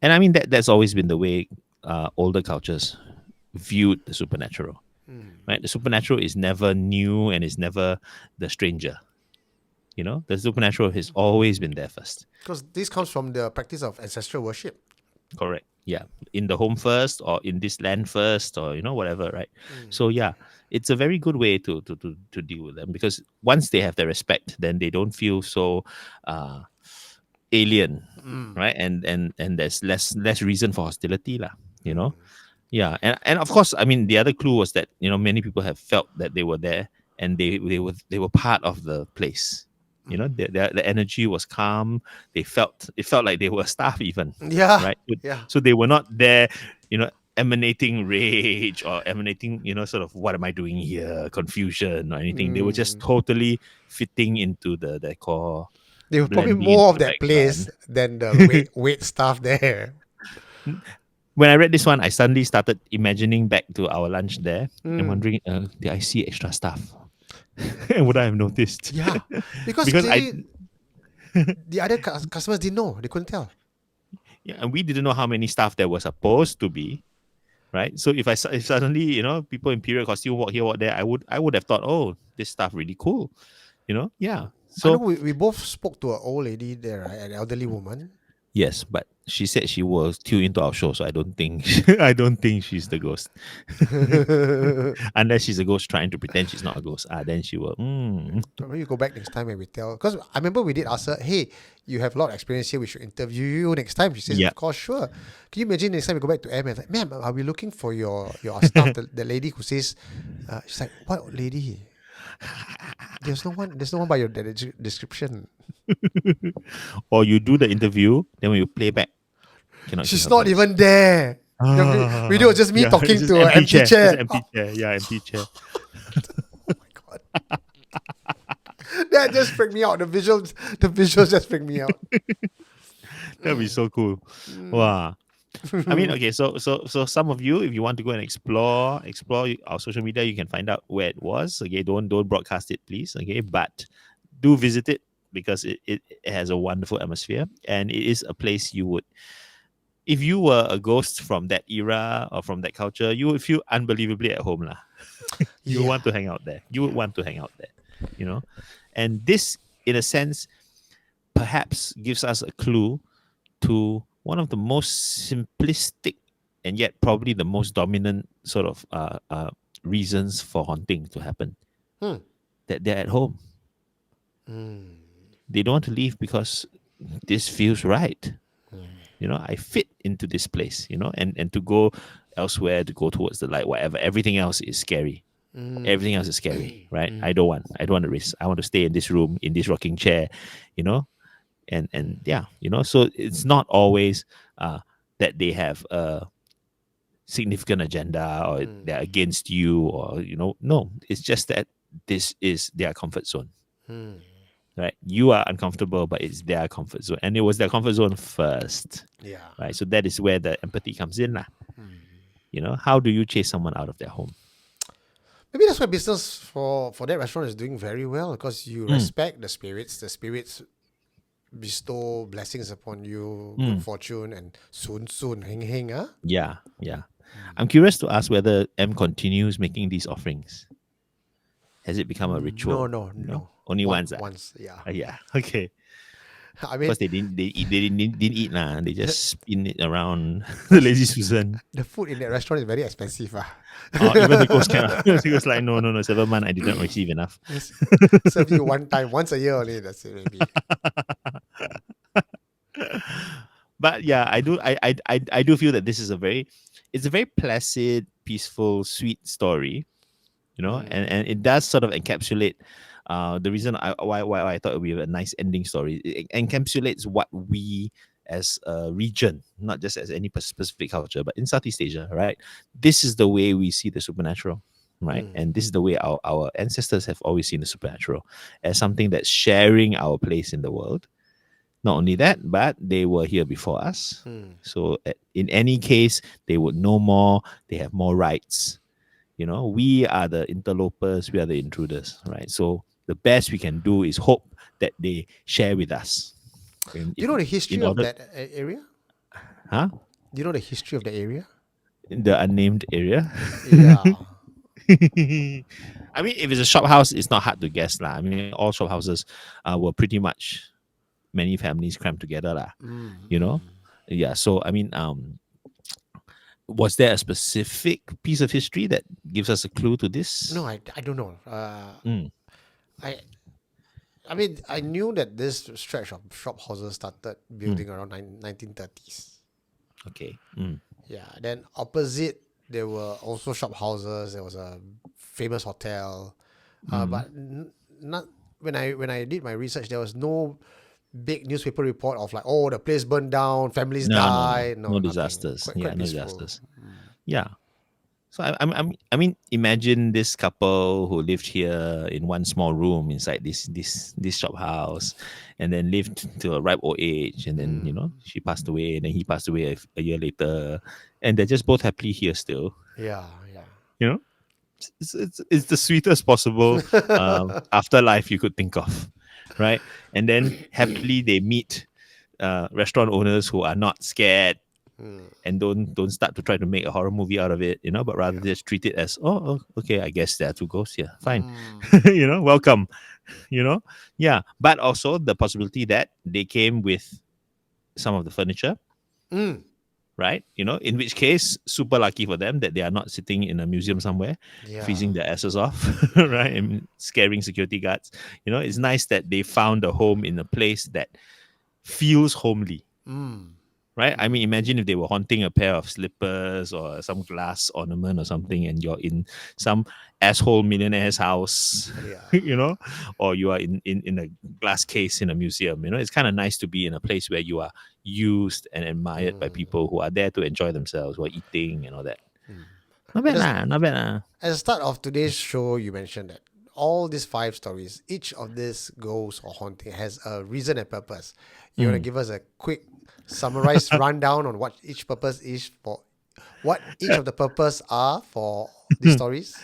I mean that's always been the way older cultures viewed the supernatural. Right? The supernatural is never new and is never the stranger. The supernatural has always been there first. Because this comes from the practice of ancestral worship. Correct. Yeah. In the home first or in this land first or whatever, right? So yeah, it's a very good way to deal with them because once they have their respect, then they don't feel so alien, right? And there's less reason for hostility lah, Yeah. And of course, I mean the other clue was that, many people have felt that they were there and they were part of the place. The energy was calm. It felt like they were staff even. Yeah. Right. Yeah. So they were not there, emanating rage or emanating, sort of what am I doing here, confusion or anything. They were just totally fitting into the decor. They were probably blending more into of the that place than the wait staff there. When I read this one, I suddenly started imagining back to our lunch there and wondering, did I see extra stuff? And would I have noticed? Yeah. Because Because clearly the other customers didn't know. They couldn't tell. Yeah, and we didn't know how many staff there were supposed to be, right? So if suddenly people in period costume walk here, walk there, I would have thought, oh, this staff really cool, yeah. I know So we both spoke to an old lady there, right? An elderly woman. yes, but she said she was tune into our show, so I don't think I don't think she's the ghost. Unless she's a ghost trying to pretend she's not a ghost. Then she will. Maybe you go back next time and we tell. Because I remember we did ask her, hey, you have a lot of experience here. We should interview you next time. She says, Yeah. of course, sure. Can you imagine next time we go back to M and like, ma'am, are we looking for your staff? The lady who says, she's like, what lady? There's no one by your description. Or you do the interview, then when you play back, cannot. see She's her not voice. even there. The video was just me talking it's to an empty Just chair. empty chair. Yeah, empty chair. Oh my god. That just freaked me out. The visuals just freaked me out. That'd be so cool. Wow. I mean, okay, so some of you, if you want to go and explore our social media, you can find out where it was. Okay, don't broadcast it, please. Okay, but do visit it because it has a wonderful atmosphere, and it is a place you would, if you were a ghost from that era or from that culture, you would feel unbelievably at home, lah. You Yeah. want to hang out there. You would want to hang out there, and this, in a sense, perhaps gives us a clue to one of the most simplistic and yet probably the most dominant sort of reasons for haunting to happen. That they're at home. They don't want to leave because this feels right. I fit into this place, and to go elsewhere, to go towards the light, whatever, everything else is scary. Everything else is scary, right? I don't want to risk. I want to stay in this room, in this rocking chair, and yeah, so it's not always that they have a significant agenda or they're against you, or no, it's just that this is their comfort zone. Right, you are uncomfortable, but it's their comfort zone, and it was their comfort zone first. Yeah. Right, so that is where the empathy comes in, lah. How do you chase someone out of their home? Maybe that's why business for that restaurant is doing very well, because you respect the spirits. The spirits bestow blessings upon you, good fortune, and soon, heng heng, huh? Yeah. I'm curious to ask whether M continues making these offerings. Has it become a ritual? No. Only once. Once, yeah. Yeah. Okay. I mean, Because they didn't eat lah. They just spin it around the lazy Susan. the food in that restaurant is very expensive. Even the ghost cannot. He was like, no, 7 months I didn't receive enough. Serve you one time, once a year only. That's it, maybe. But yeah, I do feel that this is a very placid, peaceful, sweet story, and it does sort of encapsulate the reason why I thought it would be a nice ending story. It encapsulates what we as a region, not just as any specific culture, but in Southeast Asia, right? This is the way we see the supernatural, right? And this is the way our ancestors have always seen the supernatural, as something that's sharing our place in the world. Not only that, but they were here before us. So in any case, they would know more. They have more rights. We are the interlopers. We are the intruders, right? So the best we can do is hope that they share with us. Do you know the history of that area? Huh? Do you know the history of the area? The unnamed area? Yeah. I mean, if it's a shop house, it's not hard to guess, lah. I mean, all shop houses were pretty much many families crammed together, lah. Yeah. So I mean, was there a specific piece of history that gives us a clue to this? No, I don't know. I mean, I knew that this stretch of shop houses started building around 1930s. Okay. Yeah. Then opposite, there were also shop houses. There was a famous hotel, but not when I did my research, there was no big newspaper report of like, oh, the place burned down, families died. No nothing. disasters. Quite No peaceful. disasters. Yeah. So I mean, imagine this couple who lived here in one small room inside this shop house, and then lived till a ripe old age, and then she passed away, and then he passed away a year later, and they're just both happily here still. Yeah. It's the sweetest possible afterlife you could think of, right? And then happily they meet restaurant owners who are not scared and don't start to try to make a horror movie out of it, but rather just treat it as, okay, I guess there are two ghosts here, fine, welcome, yeah. But also the possibility that they came with some of the furniture, right? In which case, super lucky for them that they are not sitting in a museum somewhere, freezing their asses off, right? And scaring security guards. It's nice that they found a home in a place that feels homely, right? I mean, imagine if they were haunting a pair of slippers or some glass ornament or something, and you're in some asshole millionaire's house, or you are in a glass case in a museum. It's kind of nice to be in a place where you are used and admired by people who are there to enjoy themselves, who are eating and all that. Not bad, not bad. At the start of today's show, you mentioned that all these 5 stories, each of these ghosts or haunting has a reason and purpose. You want to give us a quick summarized rundown on what each purpose is for, what each of the purpose are for these stories?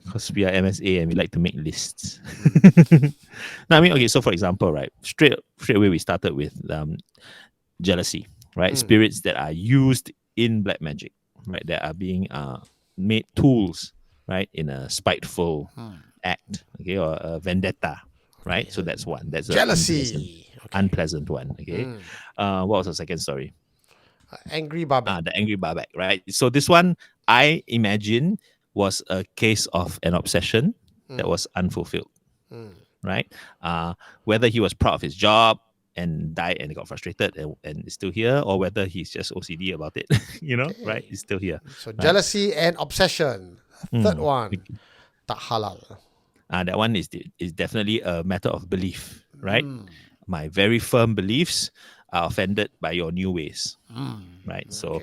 Because we are MSA and we like to make lists. Now, I mean, okay, so for example, right, straight away we started with jealousy, right? Spirits that are used in black magic, right? That are being made tools, right, in a spiteful act, okay, or a vendetta, right? So that's one. That's Jealousy. Unpleasant one, okay. What was the second story? Angry Barbet. The angry Barbet, right? So this one, I imagine, was a case of an obsession that was unfulfilled, right? Whether he was proud of his job and died and got frustrated and is still here, or whether he's just OCD about it, right? He's still here. So jealousy and obsession. Third one, tak halal. That one is definitely a matter of belief, right? My very firm beliefs are offended by your new ways, right? So,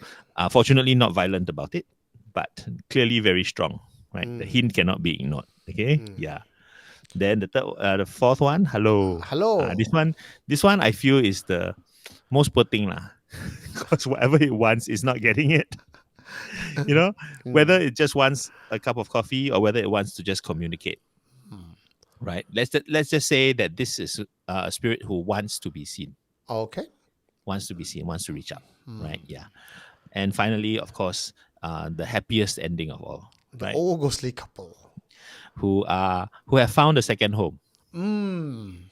fortunately, not violent about it, but clearly very strong, right? The hint cannot be ignored. Okay, yeah. Then the fourth one, hello. This one I feel is the most poor thing lah, because whatever it wants is not getting it. Whether it just wants a cup of coffee or whether it wants to just communicate. Right. Let's just say that this is a spirit who wants to be seen. Okay. Wants to be seen, wants to reach out. Right. Yeah. And finally, of course, the happiest ending of all. The old ghostly couple. Who have found a second home.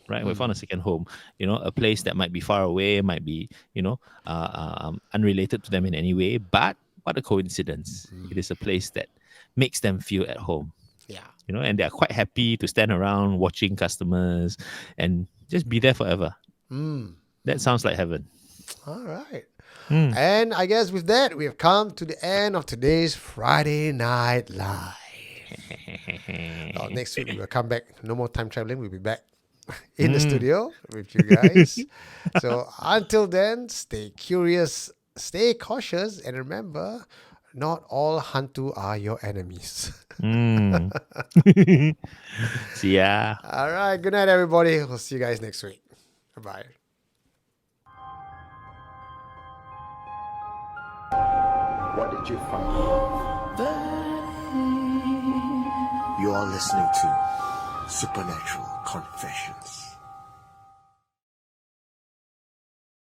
Right. We found a second home. A place that might be far away, might be, unrelated to them in any way. But what a coincidence. It is a place that makes them feel at home. Yeah. And they're quite happy to stand around watching customers and just be there forever. That sounds like heaven. All right. And I guess with that, we have come to the end of today's Friday Night Live. Next week, we will come back. No more time traveling. We'll be back in the studio with you guys. So until then, stay curious, stay cautious, and remember, not all hantu are your enemies. See ya. All right. Good night, everybody. We'll see you guys next week. Bye-bye. What did you find? You are listening to Supernatural Confessions.